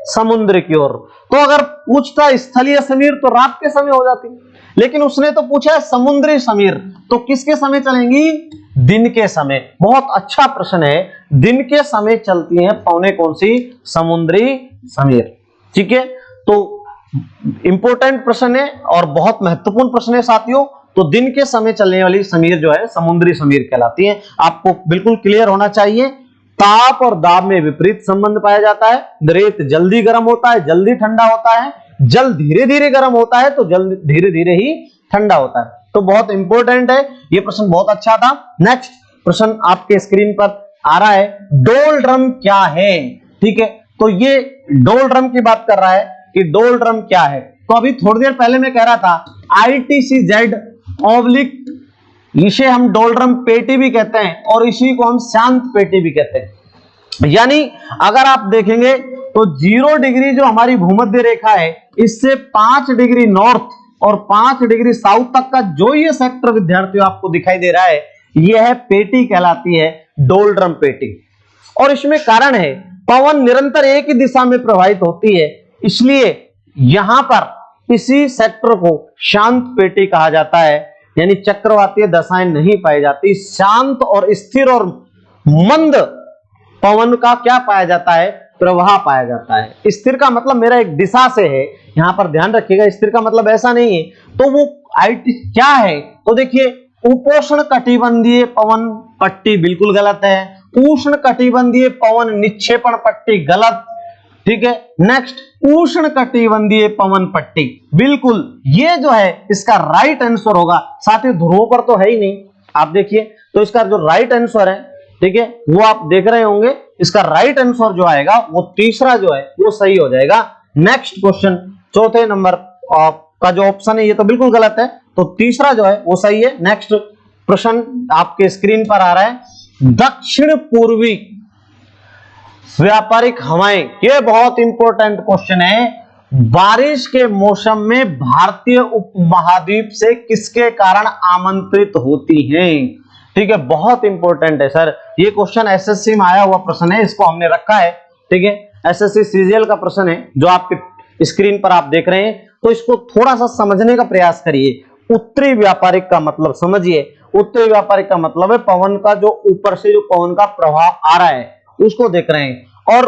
समुद्र की ओर। तो अगर पूछता स्थलीय समीर तो रात के समय हो जाती, लेकिन उसने तो पूछा है समुद्री समीर, तो किसके समय चलेंगी, दिन के समय। बहुत अच्छा प्रश्न है, दिन के समय चलती हैं पवनें कौन सी, समुद्री समीर। ठीक है, तो इंपॉर्टेंट प्रश्न है और बहुत महत्वपूर्ण प्रश्न है साथियों। तो दिन के समय चलने वाली समीर जो है समुद्री समीर कहलाती है। आपको बिल्कुल क्लियर होना चाहिए। ताप और दाब में विपरीत संबंध पाया जाता है। रेत जल्दी गर्म होता है, जल्दी ठंडा होता है। जल धीरे धीरे गर्म होता है तो जल धीरे धीरे ही ठंडा होता है। तो बहुत इंपॉर्टेंट है, ये प्रश्न बहुत अच्छा था। नेक्स्ट प्रश्न आपके स्क्रीन पर आ रहा है, डोल ड्रम क्या है। ठीक है, तो ये डोल ड्रम की बात कर रहा है कि डोल ड्रम क्या है। तो अभी थोड़ी देर पहले मैं कह रहा था ITCZ ऑब्लिक, इसे हम डोल ड्रम पेटी भी कहते हैं और इसी को हम शांत पेटी भी कहते हैं। यानी अगर आप देखेंगे तो 0 डिग्री जो हमारी भूमध्य रेखा है, इससे 5 डिग्री नॉर्थ और 5 डिग्री साउथ तक का जो ये सेक्टर विद्यार्थियों आपको दिखाई दे रहा है, यह है पेटी कहलाती है, डोल ड्रम पेटी। और इसमें कारण है, पवन निरंतर एक ही दिशा में प्रवाहित होती है, इसलिए यहां पर इसी सेक्टर को शांत पेटी कहा जाता है। यानी चक्रवातीय दशाएं नहीं पाई जाती, शांत और स्थिर और मंद पवन का क्या पाया जाता है, प्रवाह पाया जाता है। स्थिर का मतलब मेरा एक दिशा से है, यहां पर ध्यान रखिएगा, स्थिर का मतलब ऐसा नहीं है। तो वो क्या है, तो देखिए उपोष्ण कटिबंधीय पवन पट्टी बिल्कुल गलत है, उष्ण कटिबंधीय पवन निक्षेपण पट्टी गलत। ठीक है, नेक्स्ट उष्ण कटिबंधीय पवन पट्टी बिल्कुल, ये जो है इसका राइट आंसर होगा। साथियों ध्रुवों पर तो है ही नहीं, आप देखिए, तो इसका जो राइट आंसर है, ठीक है, वो आप देख रहे होंगे, इसका राइट आंसर जो आएगा वो तीसरा जो है वो सही हो जाएगा। नेक्स्ट क्वेश्चन, चौथे नंबर का जो ऑप्शन है ये तो बिल्कुल गलत है, तो तीसरा जो है वो सही है। नेक्स्ट प्रश्न आपके स्क्रीन पर आ रहा है, दक्षिण पूर्वी व्यापारिक हवाएं, ये बहुत इंपॉर्टेंट क्वेश्चन है। बारिश के मौसम में भारतीय उपमहाद्वीप से किसके कारण आमंत्रित होती हैं। ठीक है, बहुत इंपॉर्टेंट है सर, ये क्वेश्चन एसएससी में आया हुआ प्रश्न है, इसको हमने रखा है। ठीक है, एसएससी सीजीएल का प्रश्न है जो आपके स्क्रीन पर आप देख रहे हैं, तो इसको थोड़ा सा समझने का प्रयास करिए। उत्तरी व्यापारिक का मतलब समझिए, उत्तरी व्यापारिक का मतलब है पवन का जो ऊपर से जो पवन का प्रवाह आ रहा है उसको देख रहे हैं। और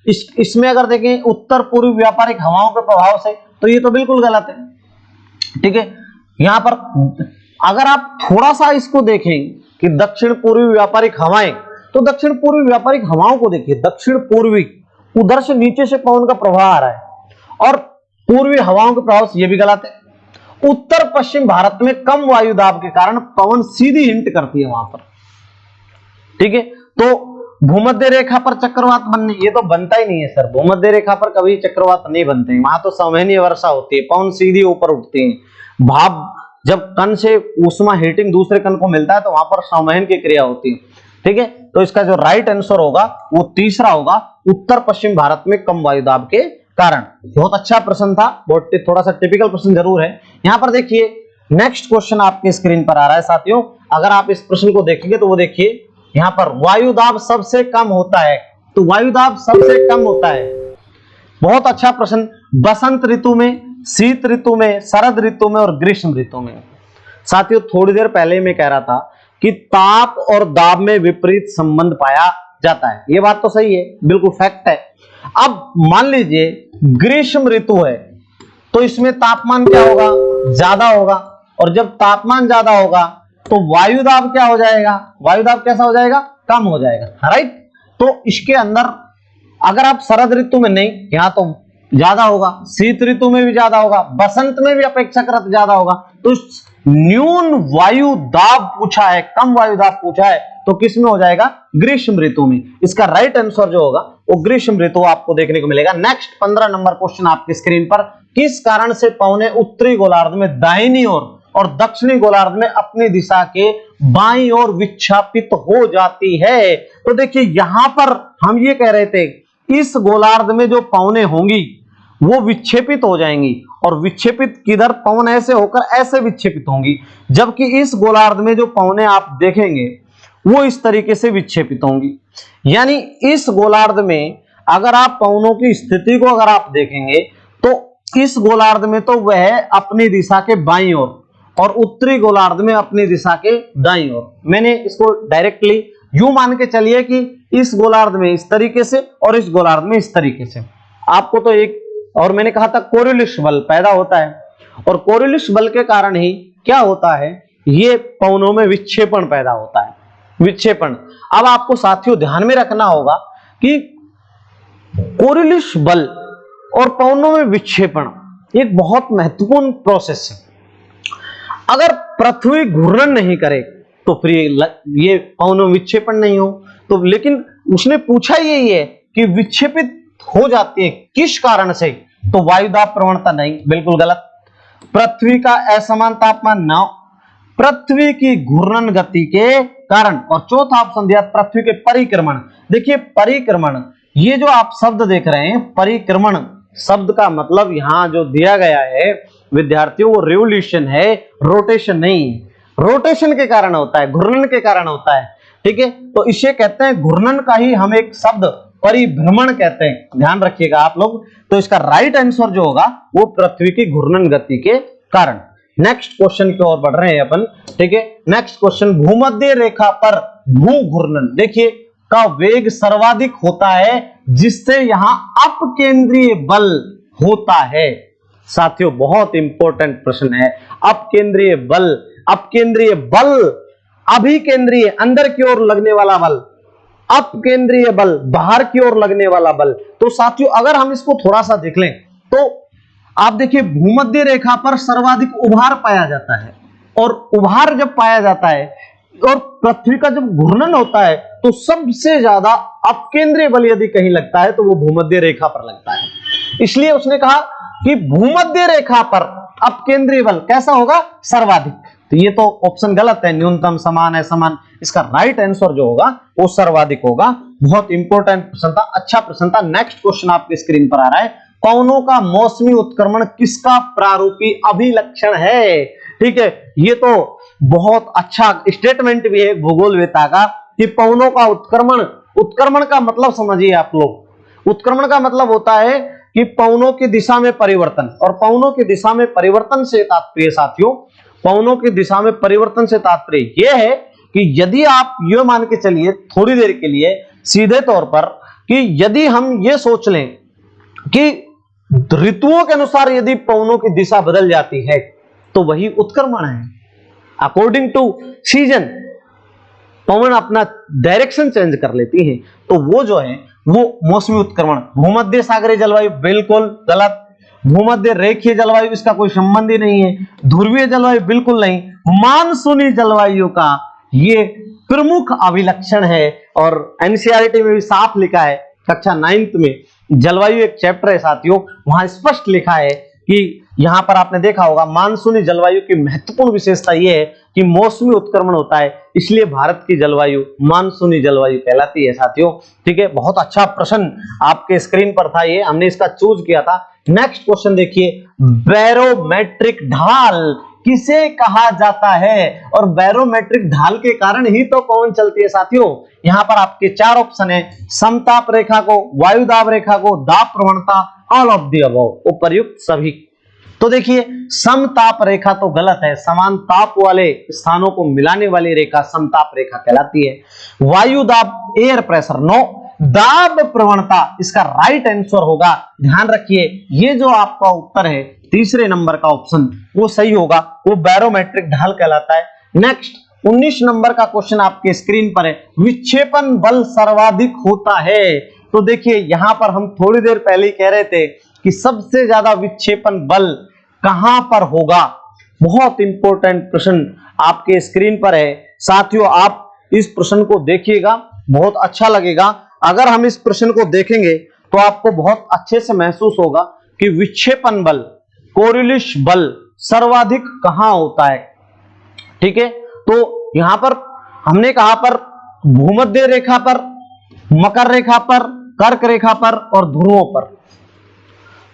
इसमें अगर देखें उत्तर पूर्वी व्यापारिक हवाओं के प्रभाव से, तो ये तो बिल्कुल गलत है। ठीक है, यहां पर अगर आप थोड़ा सा इसको देखें कि दक्षिण पूर्वी व्यापारिक हवाएं, तो दक्षिण पूर्वी व्यापारिक हवाओं को देखिए, दक्षिण पूर्वी, उधर से नीचे से पवन का प्रवाह आ रहा है, और पूर्वी हवाओं के प्रभाव से, ये भी गलत है। उत्तर पश्चिम भारत में कम वायु दाब के कारण पवन सीधी हिंट करती है वहां पर। ठीक है, तो भूमध्य रेखा पर चक्रवात बनने, ये तो बनता ही नहीं है सर, भूमध्य रेखा पर कभी चक्रवात नहीं बनते हैं, वहां तो संवहनीय वर्षा होती है, पवन सीधी ऊपर उठती है। भाप, जब कण से ऊष्मा हीटिंग दूसरे कण को मिलता है तो वहां पर संवहन की क्रिया होती है। ठीक है, तो इसका जो राइट आंसर होगा वो तीसरा होगा, उत्तर पश्चिम भारत में कम वायु दाब के कारण। बहुत अच्छा प्रश्न था, बहुत थोड़ा सा टिपिकल प्रश्न जरूर है। यहां पर देखिए नेक्स्ट क्वेश्चन आपके स्क्रीन पर आ रहा है साथियों, अगर आप इस प्रश्न को देखेंगे तो वो देखिए यहां पर वायु दाब सबसे कम होता है, तो वायु दाब सबसे कम होता है। बहुत अच्छा प्रश्न, बसंत ऋतु में, शीत ऋतु में, शरद ऋतु में और ग्रीष्म ऋतु में। साथियों थोड़ी देर पहले मैं कह रहा था कि ताप और दाब में विपरीत संबंध पाया जाता है, ये बात तो सही है, बिल्कुल फैक्ट है। अब मान लीजिए ग्रीष्म ऋतु है तो इसमें तापमान क्या होगा, ज्यादा होगा, और जब तापमान ज्यादा होगा तो वायु दाब क्या हो जाएगा, वायु दाब कैसा हो जाएगा, कम हो जाएगा, राइट। तो इसके अंदर अगर आप शरद ऋतु में नहीं, यहां तो ज्यादा होगा, शीत ऋतु में भी ज्यादा होगा, बसंत में भी अपेक्षाकृत ज्यादा होगा। तो न्यून वायु दाब पूछा है, कम वायु दाब पूछा है, तो किस में हो जाएगा, ग्रीष्म ऋतु में। इसका राइट आंसर जो होगा वो ग्रीष्म ऋतु आपको देखने को मिलेगा। नेक्स्ट 15 नंबर क्वेश्चन आपकी स्क्रीन पर, किस कारण से पवने उत्तरी गोलार्ध में दाहिनी ओर और दक्षिणी गोलार्ध में अपनी दिशा के बाईं ओर विक्षेपित हो जाती है। तो देखिए यहां पर हम ये कह रहे थे इस गोलार्ध में जो पवने होंगी वो विक्षेपित हो जाएंगी, और विक्षेपित किधर, पवन ऐसे होकर ऐसे विक्षेपित होंगी, जबकि इस गोलार्ध में जो पवने आप देखेंगे वो इस तरीके से विक्षेपित होंगी। यानी इस गोलार्ध में अगर आप पवनों की स्थिति को अगर आप देखेंगे तो इस गोलार्ध में तो वह अपनी दिशा के बाईं ओर और उत्तरी गोलार्ध में अपनी दिशा के दाईं ओर। मैंने इसको डायरेक्टली यूं मान के चलिए कि इस गोलार्ध में इस तरीके से और इस गोलार्ध में इस तरीके से। आपको तो एक और मैंने कहा था कोरियोलिस बल पैदा होता है, और कोरियोलिस बल के कारण ही क्या होता है, ये पवनों में विक्षेपण पैदा होता है, विक्षेपण। अब आपको साथियों ध्यान में रखना होगा कि कोरियोलिस बल और पवनों में विक्षेपण एक बहुत महत्वपूर्ण प्रोसेस है। अगर पृथ्वी घूर्णन नहीं करे तो फिर ये पवनों में विक्षेपण नहीं हो। तो लेकिन उसने पूछा यही है कि विक्षेपित हो जाती है किस कारण से, तो वायुदाब प्रवणता नहीं, बिल्कुल गलत। पृथ्वी का असमान तापमान न, पृथ्वी की घूर्णन गति के कारण, और चौथा ऑप्शन दिया पृथ्वी के परिक्रमण। देखिए परिक्रमण, ये जो आप शब्द देख रहे हैं परिक्रमण शब्द का मतलब यहां जो दिया गया है विद्यार्थियों वो रिवोल्यूशन है, रोटेशन नहीं। रोटेशन के कारण होता है, घूर्णन के कारण होता है, ठीक है। तो इसे कहते हैं घूर्णन का ही हम एक शब्द परिभ्रमण कहते हैं, ध्यान रखिएगा आप लोग। तो इसका राइट आंसर जो होगा वो पृथ्वी की घूर्णन गति के कारण। नेक्स्ट क्वेश्चन की ओर बढ़ रहे हैं अपन, ठीक है। नेक्स्ट क्वेश्चन, भूमध्य रेखा पर भू घूर्णन देखिए का वेग सर्वाधिक होता है जिससे यहां अपकेंद्रीय बल होता है। साथियों बहुत इंपॉर्टेंट प्रश्न है, अपकेंद्रीय बल। अपकेंद्रीय बल, अभिकेंद्रीय अंदर की ओर लगने वाला बल, अपकेंद्रीय बल बाहर की ओर लगने वाला बल। तो साथियों अगर हम इसको थोड़ा सा देख लें तो आप देखिए भूमध्य रेखा पर सर्वाधिक उभार पाया जाता है, और उभार जब पाया जाता है और पृथ्वी का जब घूर्णन होता है तो सबसे ज्यादा अपकेंद्रीय बल यदि कहीं लगता है तो वो भूमध्य रेखा पर लगता है। इसलिए उसने कहा कि भूमध्य रेखा पर अपकेंद्रीय बल कैसा होगा, सर्वाधिक। तो ये तो ऑप्शन गलत है, न्यूनतम समान है समान। इसका राइट आंसर जो होगा वो सर्वाधिक होगा। बहुत इंपॉर्टेंट प्रश्न था, अच्छा प्रश्न था। नेक्स्ट क्वेश्चन आपके स्क्रीन पर आ रहा है, पवनों का मौसमी उत्क्रमण किसका प्रारूपी अभिलक्षण है। ठीक है, ये तो बहुत अच्छा स्टेटमेंट भी है भूगोलवेत्ता का कि पवनों का उत्क्रमण, उत्क्रमण का मतलब समझिए आप लोग। उत्क्रमण का मतलब होता है कि पवनों की दिशा में परिवर्तन, और पवनों की दिशा में परिवर्तन से तात्पर्य साथियों, पवनों की दिशा में परिवर्तन से तात्पर्य यह है कि यदि आप ये मान के चलिए थोड़ी देर के लिए सीधे तौर पर कि यदि हम ये सोच लें कि ऋतुओं के अनुसार यदि पवनों की दिशा बदल जाती है तो वही उत्क्रमण है। अकॉर्डिंग टू सीजन पवन अपना डायरेक्शन चेंज कर लेती है, तो वो जो है वो मौसमी उत्क्रमण। भूमध्य सागरीय जलवायु बिल्कुल गलत, भूमध्य रेखीय जलवायु इसका कोई संबंध ही नहीं है, ध्रुवीय जलवायु बिल्कुल नहीं, मानसूनी जलवायु का ये प्रमुख अभिलक्षण है। और एनसीईआरटी में भी साफ लिखा है, कक्षा 9th में जलवायु एक चैप्टर है साथियों, वहां स्पष्ट लिखा है कि यहां पर आपने देखा होगा मानसूनी जलवायु की महत्वपूर्ण विशेषता यह है कि मौसमी उत्क्रमण होता है, इसलिए भारत की जलवायु मानसूनी जलवायु कहलाती है साथियों। ठीक है, बहुत अच्छा प्रश्न आपके स्क्रीन पर था, ये हमने इसका चूज किया था। नेक्स्ट क्वेश्चन देखिए, बैरोमेट्रिक ढाल किसे कहा जाता है, और बैरोमेट्रिक ढाल के कारण ही तो पवन चलती है साथियों। यहां पर आपके 4 ऑप्शन है, समताप रेखा को, वायुदाब रेखा को, दाब प्रवणता, ऑल ऑफ द अबव, उपर्युक्त सभी। तो देखिए समताप रेखा तो गलत है, समान ताप वाले स्थानों को मिलाने वाली रेखा समताप रेखा कहलाती है। वायुदाब एयर प्रेशर नो, दाब प्रवणता इसका राइट आंसर होगा। ध्यान रखिए ये जो आपका उत्तर है तीसरे नंबर का ऑप्शन वो सही होगा, वो बैरोमेट्रिक ढाल कहलाता है। नेक्स्ट 19 नंबर का क्वेश्चन आपके स्क्रीन पर है, विक्षेपण बल सर्वाधिक होता है। तो देखिए यहां पर हम थोड़ी देर पहले ही कह रहे थे कि सबसे ज्यादा विक्षेपण बल कहां पर होगा। बहुत इंपॉर्टेंट प्रश्न आपके स्क्रीन पर है साथियों, आप इस प्रश्न को देखिएगा, बहुत अच्छा लगेगा। अगर हम इस प्रश्न को देखेंगे तो आपको बहुत अच्छे से महसूस होगा कि विक्षेपण बल, कोरिलिश बल सर्वाधिक कहां होता है। ठीक है, तो यहां पर हमने कहा पर भूमध्य रेखा पर, मकर रेखा पर, कर्क रेखा पर और ध्रुवों पर।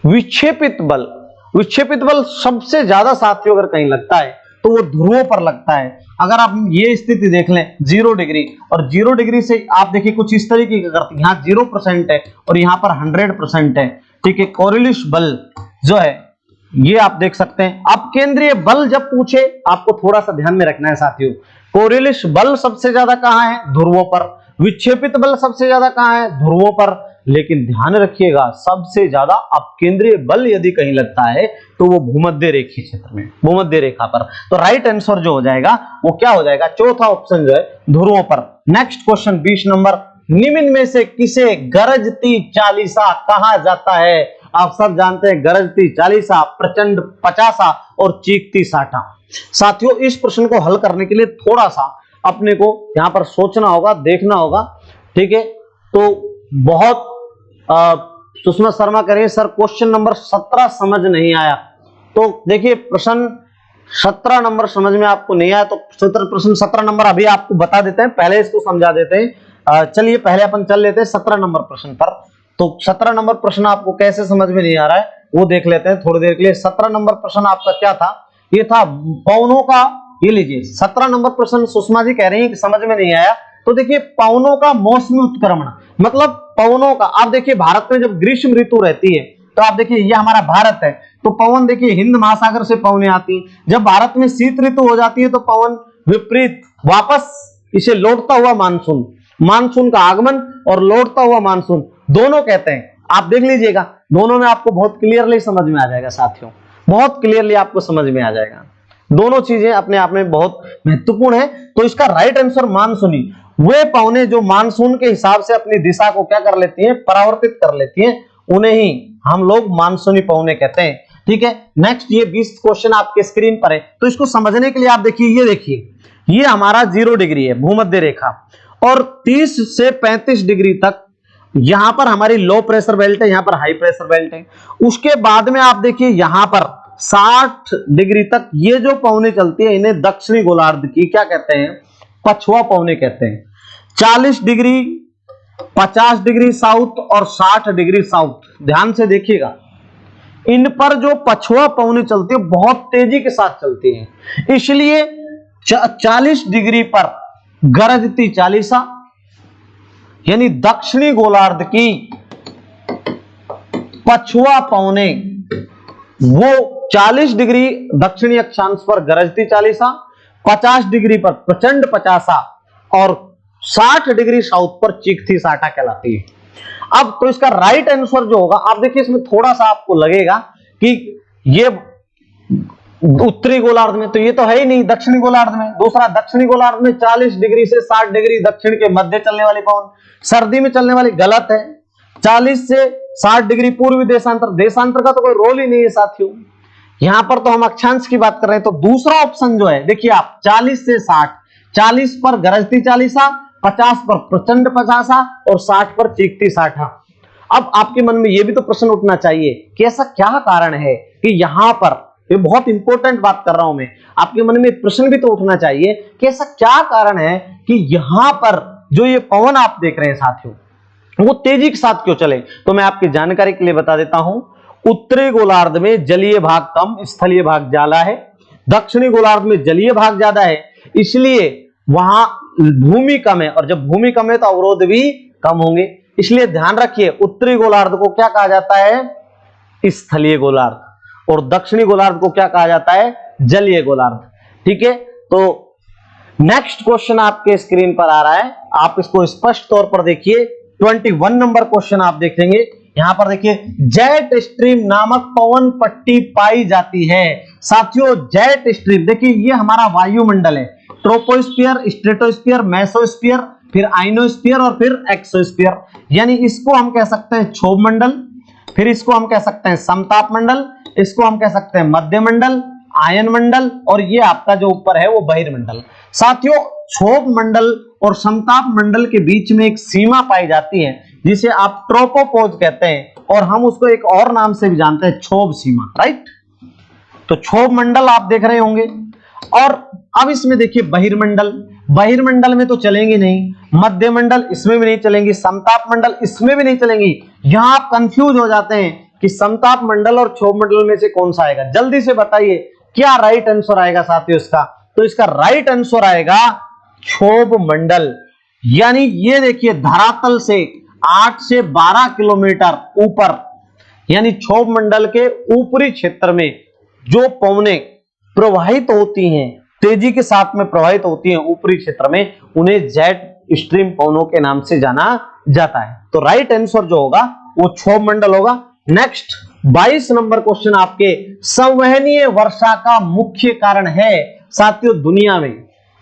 विक्षेपित बल सबसे ज्यादा साथियों अगर कहीं लगता है तो वो ध्रुवों पर लगता है। अगर आप ये स्थिति देख लें 0 डिग्री, और 0 डिग्री से आप देखिए कुछ इस तरीके का करते हैं, यहाँ 0% है और यहाँ पर 100% है। ठीक है, कोरिलिश बल जो है ये आप देख सकते हैं। अब केंद्रीय बल जब पूछे आपको थोड़ा सा ध्यान में रखना है साथियों, कोरिलिश बल सबसे ज्यादा कहां है, ध्रुवों पर। विक्षेपित बल सबसे ज्यादा कहां है, ध्रुवों पर। लेकिन ध्यान रखिएगा सबसे ज्यादा अपकेंद्रीय बल यदि कहीं लगता है तो वो भूमध्य रेखीय क्षेत्र में, भूमध्य रेखा पर। तो राइट आंसर जो हो जाएगा वो क्या हो जाएगा, चौथा ऑप्शन जो है ध्रुवों पर। नेक्स्ट क्वेश्चन 20 नंबर, निम्न में से किसे गरजती चालीसा कहा जाता है। आप सब जानते हैं गरजती चालीसा, प्रचंड पचासा और चीखती साठा। साथियों इस प्रश्न को हल करने के लिए थोड़ा सा अपने को यहां पर सोचना होगा, देखना होगा। ठीक है, तो बहुत सुषमा शर्मा कह रही है सर क्वेश्चन नंबर 17 समझ नहीं आया। तो देखिए प्रश्न 17 नंबर समझ में आपको नहीं आया तो प्रश्न 17 नंबर अभी आपको बता देते हैं, पहले इसको समझा देते हैं। चलिए पहले अपन चल लेते हैं 17 नंबर प्रश्न पर। तो 17 नंबर प्रश्न आपको कैसे समझ में नहीं आ रहा है वो देख लेते हैं थोड़ी देर के लिए। 17 नंबर प्रश्न आपका क्या था, ये था पवनों का, ये लीजिए 17 नंबर प्रश्न सुषमा जी कह रही है कि समझ में नहीं आया। तो देखिए पवनों का मौसमी उत्क्रमण, मतलब पवनों का, आप देखिए भारत में जब ग्रीष्म ऋतु रहती है तो आप देखिए ये हमारा भारत है तो पवन देखिए हिंद महासागर से पवनें आती हैं। जब भारत में शीत ऋतु हो जाती है तो पवन विपरीत वापस इसे लौटता हुआ मानसून, मानसून का आगमन और लौटता हुआ मानसून दोनों कहते हैं। आप देख लीजिएगा दोनों में आपको बहुत क्लियरली समझ में आ जाएगा साथियों, बहुत क्लियरली आपको समझ में आ जाएगा। दोनों चीजें अपने आप में बहुत महत्वपूर्ण है। तो इसका राइट आंसर मानसूनी, वे पवनें जो मानसून के हिसाब से अपनी दिशा को क्या कर लेती हैं, परावर्तित कर लेती हैं, उन्हें ही हम लोग मानसूनी पवनें कहते हैं। ठीक है, नेक्स्ट ये 20 क्वेश्चन आपके स्क्रीन पर है। तो इसको समझने के लिए आप देखिए, ये देखिए ये हमारा 0 डिग्री है भूमध्य रेखा और 30 से 35 डिग्री तक यहां पर हमारी लो प्रेशर बेल्ट है, यहां पर हाई प्रेशर बेल्ट है। उसके बाद में आप देखिए यहां पर 60 डिग्री तक ये जो पवनें चलती है इन्हें दक्षिणी गोलार्ध की क्या कहते हैं, पछुआ पवनें कहते हैं। 40 डिग्री, 50 डिग्री साउथ और 60 डिग्री साउथ, ध्यान से देखिएगा इन पर जो पछुआ पवनें चलती है बहुत तेजी के साथ चलती हैं, इसलिए 40 डिग्री पर गरजती चालीसा यानी दक्षिणी गोलार्ध की पछुआ पवनें, वो 40 डिग्री दक्षिणी अक्षांश पर गरजती चालीसा, 50 डिग्री पर प्रचंड पचासा और 60 डिग्री साउथ पर चीखती साठा कहलाती है। अब तो इसका राइट आंसर जो होगा, आप देखिए इसमें थोड़ा सा आपको लगेगा कि ये उत्तरी गोलार्ध में, तो ये तो है ही नहीं दक्षिणी गोलार्ध में। दूसरा दक्षिणी गोलार्ध में 40 डिग्री से 60 डिग्री दक्षिण के मध्य चलने वाली पवन, सर्दी में चलने वाली, गलत है। 40 से 60 डिग्री पूर्वी देशांतर, देशांतर का तो कोई रोल ही नहीं है साथियों, यहां पर तो हम अक्षांश की बात कर रहे हैं। तो दूसरा ऑप्शन जो है देखिए आप 40 से 60, 40 पर गरजती चालीसा, 50 पर प्रचंड पचासा और 60 पर चीखती साठा। अब आपके मन में यह भी तो प्रश्न उठना चाहिए कि ऐसा क्या कारण है कि यहां पर, ये बहुत इंपॉर्टेंट बात कर रहा हूं मैं, आपके मन में प्रश्न भी तो उठना चाहिए कि ऐसा क्या कारण है कि यहां पर जो ये पवन आप देख रहे हैं साथियों वो तेजी के साथ क्यों चले। तो मैं आपकी जानकारी के लिए बता देता हूं, उत्तरी गोलार्ध में जलीय भाग कम, स्थलीय भाग ज्यादा है। दक्षिणी गोलार्ध में जलीय भाग ज्यादा है, इसलिए वहां भूमि कम है, और जब भूमि कम है तो अवरोध भी कम होंगे। इसलिए ध्यान रखिए उत्तरी गोलार्ध को क्या कहा जाता है, स्थलीय गोलार्ध, और दक्षिणी गोलार्ध को क्या कहा जाता है, जलीय गोलार्ध। ठीक है, तो नेक्स्ट क्वेश्चन आपके स्क्रीन पर आ रहा है, आप इसको स्पष्ट तौर पर देखिए 21 नंबर क्वेश्चन आप देखेंगे, यहां पर देखिए जेट स्ट्रीम नामक पवन पट्टी पाई जाती है। साथियों जेट स्ट्रीम देखिए ये हमारा वायुमंडल है, ट्रोपोस्फीयर, स्ट्रेटोस्फीयर, मेसोस्फीयर, फिर आइनोस्फीयर और फिर एक्सोस्फीयर, यानी इसको हम कह सकते हैं क्षोभ मंडल, फिर इसको हम कह सकते हैं समताप मंडल, इसको हम कह सकते हैं मध्य मंडल, आयन मंडल, और ये आपका जो ऊपर है वो बहिर्मंडल। साथियों क्षोभ मंडल और समताप मंडल के बीच में एक सीमा पाई जाती है जिसे आप ट्रोपोपॉज कहते हैं, और हम उसको एक और नाम से भी जानते हैं, क्षोभ सीमा, राइट। तो क्षोभ मंडल आप देख रहे होंगे। और अब इसमें देखिए बहिर्मंडल, बहिर्मंडल में तो चलेंगे नहीं, मध्य मंडल इसमें भी नहीं चलेंगी, समताप मंडल इसमें भी नहीं चलेंगी। यहां आप कंफ्यूज हो जाते हैं कि समताप मंडल और क्षोभ मंडल में से कौन सा आएगा। जल्दी से बताइए क्या राइट आंसर आएगा साथियों इसका। तो इसका राइट आंसर आएगा क्षोभ मंडल। यानी ये देखिए धरातल से 8 से 12 किलोमीटर ऊपर, यानी क्षोभ मंडल के ऊपरी क्षेत्र में जो पवनें प्रवाहित होती हैं, तेजी के साथ में प्रवाहित होती हैं ऊपरी क्षेत्र में, उन्हें जेट स्ट्रीम पवनों के नाम से जाना जाता है। तो राइट आंसर जो होगा वो क्षोभ मंडल होगा। नेक्स्ट 22 नंबर क्वेश्चन आपके, संवहनीय वर्षा का मुख्य कारण है साथियों दुनिया में।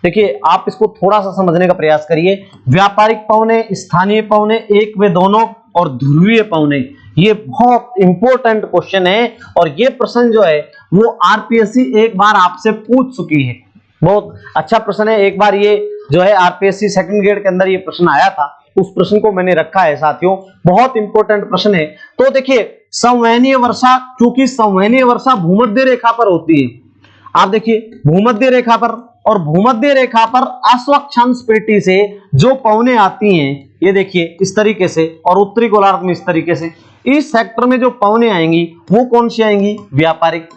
देखिए आप इसको थोड़ा सा समझने का प्रयास करिए। व्यापारिक पवने, स्थानीय पवने, एक वे दोनों और ध्रुवीय पवने, ये बहुत इंपॉर्टेंट क्वेश्चन है। और ये प्रश्न जो है वो आरपीएससी एक बार आपसे पूछ चुकी है, बहुत अच्छा प्रश्न है। एक बार ये जो है आरपीएससी सेकंड ग्रेड के अंदर ये प्रश्न आया था, उस प्रश्न को मैंने रखा है साथियों, बहुत इंपॉर्टेंट प्रश्न है। तो देखिए संवहनीय वर्षा, क्योंकि संवहनीय वर्षा भूमध्य रेखा पर होती है, आप देखिए भूमध्य रेखा पर, और भूमध्य रेखा पर अक्षांश पेटी से जो पवनें आती हैं, ये देखिए इस तरीके से, और उत्तरी गोलार्ध में इस तरीके से, इस सेक्टर में जो पवनें आएंगी वो कौन सी आएंगी, व्यापारिक।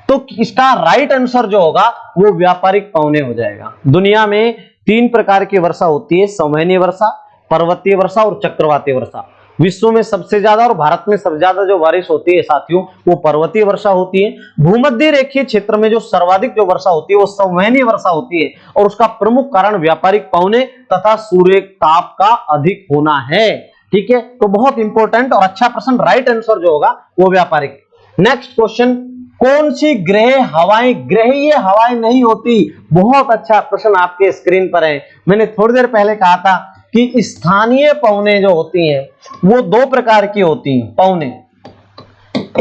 तो इसका राइट आंसर जो होगा वो व्यापारिक पवने हो जाएगा। दुनिया में 3 प्रकार की वर्षा होती है, संवहनीय वर्षा, पर्वतीय वर्षा और चक्रवातीय वर्षा। विश्व में सबसे ज्यादा और भारत में सबसे ज्यादा जो बारिश होती है साथियों वो पर्वतीय वर्षा होती है। भूमध्य रेखीय क्षेत्र में जो सर्वाधिक जो वर्षा होती है वो संवहनीय वर्षा होती है, और उसका प्रमुख कारण व्यापारिक पवने तथा सूर्य ताप का अधिक होना है। ठीक है, तो बहुत इंपॉर्टेंट और अच्छा प्रश्न, राइट आंसर जो होगा वो व्यापारिक। नेक्स्ट क्वेश्चन, कौन सी ग्रह हवाएं ग्रहीय हवाएं नहीं होती। बहुत अच्छा प्रश्न आपके स्क्रीन पर है। मैंने थोड़ी देर पहले कहा था कि स्थानीय पवने जो होती हैं वो 2 प्रकार की होती हैं पवने,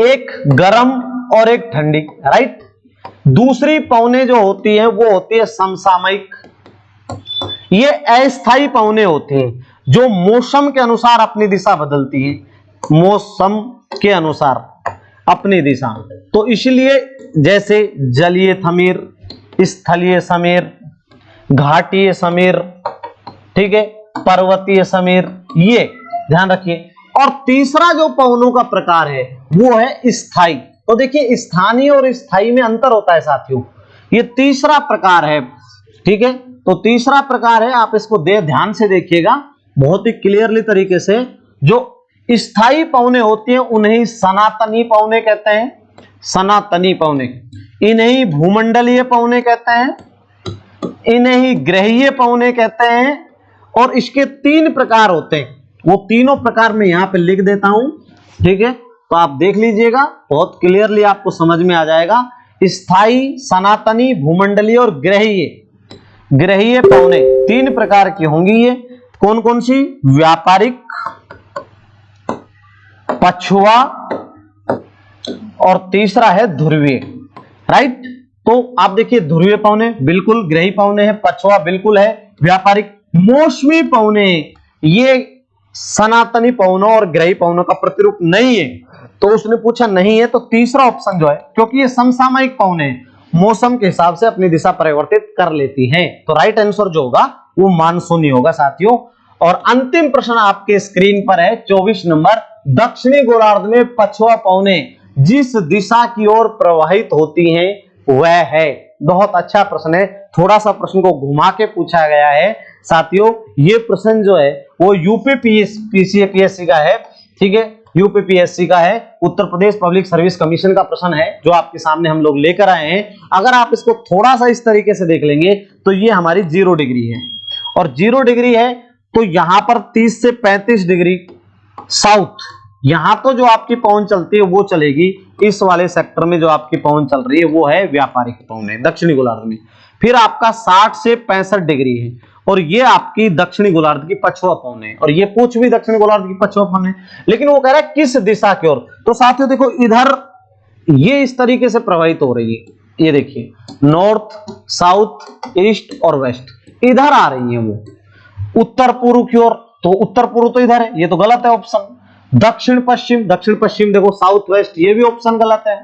एक गर्म और एक ठंडी, राइट। दूसरी पवने जो होती है वो होती है समसामयिक, ये अस्थायी पवने होती हैं जो मौसम के अनुसार अपनी दिशा बदलती हैं, मौसम के अनुसार अपनी दिशा। तो इसलिए जैसे जलीय समीर, स्थलीय समीर, घाटीय समीर, ठीक है, पर्वतीय समीर, ये ध्यान रखिए। और तीसरा जो पवनों का प्रकार है वो है स्थायी। तो देखिए स्थानीय और स्थायी में अंतर होता है साथियों, ये तीसरा प्रकार है। ठीक है, तो तीसरा प्रकार है, आप इसको ध्यान से देखिएगा बहुत ही क्लियरली तरीके से। जो स्थायी पवने होती हैं उन्हें सनातनी पवने कहते हैं, सनातनी पवने। इन्हें भूमंडलीय पवने कहते हैं, इन्हें ग्रहीय पवने कहते हैं। और इसके 3 प्रकार होते हैं, वो तीनों प्रकार मैं यहां पे लिख देता हूं। ठीक है, तो आप देख लीजिएगा, बहुत क्लियरली आपको समझ में आ जाएगा। स्थायी, सनातनी, भूमंडलीय और ग्रहीय, ग्रहीय पवने 3 प्रकार की होंगी। ये कौन कौन सी, व्यापारिक, पछुआ और तीसरा है ध्रुवीय, राइट। तो आप देखिए ध्रुवीय पवने बिल्कुल ग्रही पवने हैं, पछुआ बिल्कुल है, व्यापारिक। मौसमी पवने ये सनातनी पवनों और ग्रही पवनों का प्रतिरूप नहीं है, तो उसने पूछा नहीं है, तो तीसरा ऑप्शन जो है, क्योंकि ये समसामयिक पवने मौसम के हिसाब से अपनी दिशा परिवर्तित कर लेती हैं, तो राइट आंसर जो होगा वो मानसूनी होगा साथियों। और अंतिम प्रश्न आपके स्क्रीन पर है 24 नंबर, दक्षिणी गोलार्ध में पछुआ पवने जिस दिशा की ओर प्रवाहित होती हैं वह है। बहुत अच्छा प्रश्न है, थोड़ा सा प्रश्न को घुमा के पूछा गया है साथियों। ये प्रश्न जो है वो यूपीपीएससी का है, ठीक है, यूपीपीएससी का है, Uttar Pradesh public service commission का प्रश्न है जो आपके सामने हम लोग लेकर आए हैं। अगर आप इसको थोड़ा सा इस तरीके से देख लेंगे तो ये हमारी 0 डिग्री है, और 0 डिग्री है तो यहां पर 30 से 35 डिग्री साउथ, यहां तो जो आपकी पवन चलती है वो चलेगी इस वाले सेक्टर में, जो आपकी पवन चल रही है वो है व्यापारिक पवन है दक्षिणी गोलार्ध में। फिर आपका 60 से 65 डिग्री है और ये आपकी दक्षिणी गोलार्ध की पछुआ पवन है, और ये पूछ भी दक्षिणी गोलार्ध की पछुआ पवन है, लेकिन वो कह रहा है किस दिशा की ओर। तो साथियों देखो इधर ये इस तरीके से प्रवाहित हो रही है, ये देखिए नॉर्थ, साउथ, ईस्ट और वेस्ट इधर आ रही है वो उत्तर पूर्व की ओर। तो उत्तर पूर्व तो इधर है, ये तो गलत है ऑप्शन। दक्षिण पश्चिम, दक्षिण पश्चिम देखो साउथ वेस्ट, ये भी ऑप्शन गलत है।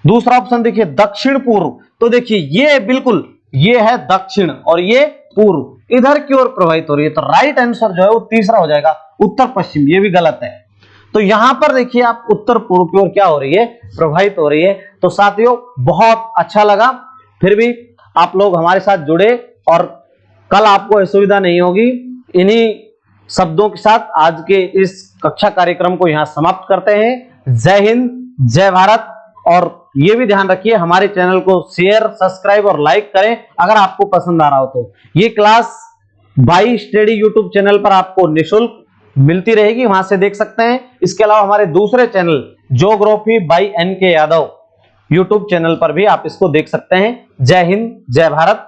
दूसरा ऑप्शन देखिए दक्षिण पूर्व, तो देखिए ये बिल्कुल ये है दक्षिण और ये पूर्व, इधर की ओर प्रवाहित हो रही है। तो राइट आंसर जो है वो तीसरा हो जाएगा उत्तर पश्चिम, ये भी गलत है। तो यहां पर देखिए आप उत्तर पूर्व की ओर क्या हो रही है, प्रवाहित हो रही है। तो साथियों बहुत अच्छा लगा, फिर भी आप लोग हमारे साथ जुड़े और कल आपको असुविधा नहीं होगी। इन्हीं शब्दों के साथ आज के इस कक्षा कार्यक्रम को यहां समाप्त करते हैं। जय हिंद, जय भारत। और ये भी ध्यान रखिए हमारे चैनल को शेयर, सब्सक्राइब और लाइक करें अगर आपको पसंद आ रहा हो तो। ये class by study YouTube channel पर आपको निःशुल्क मिलती रहेगी, वहां से देख सकते हैं। इसके अलावा हमारे दूसरे channel geography by NK Yadav YouTube channel पर भी आप इसको देख सकते हैं। जय हिंद, जय भारत।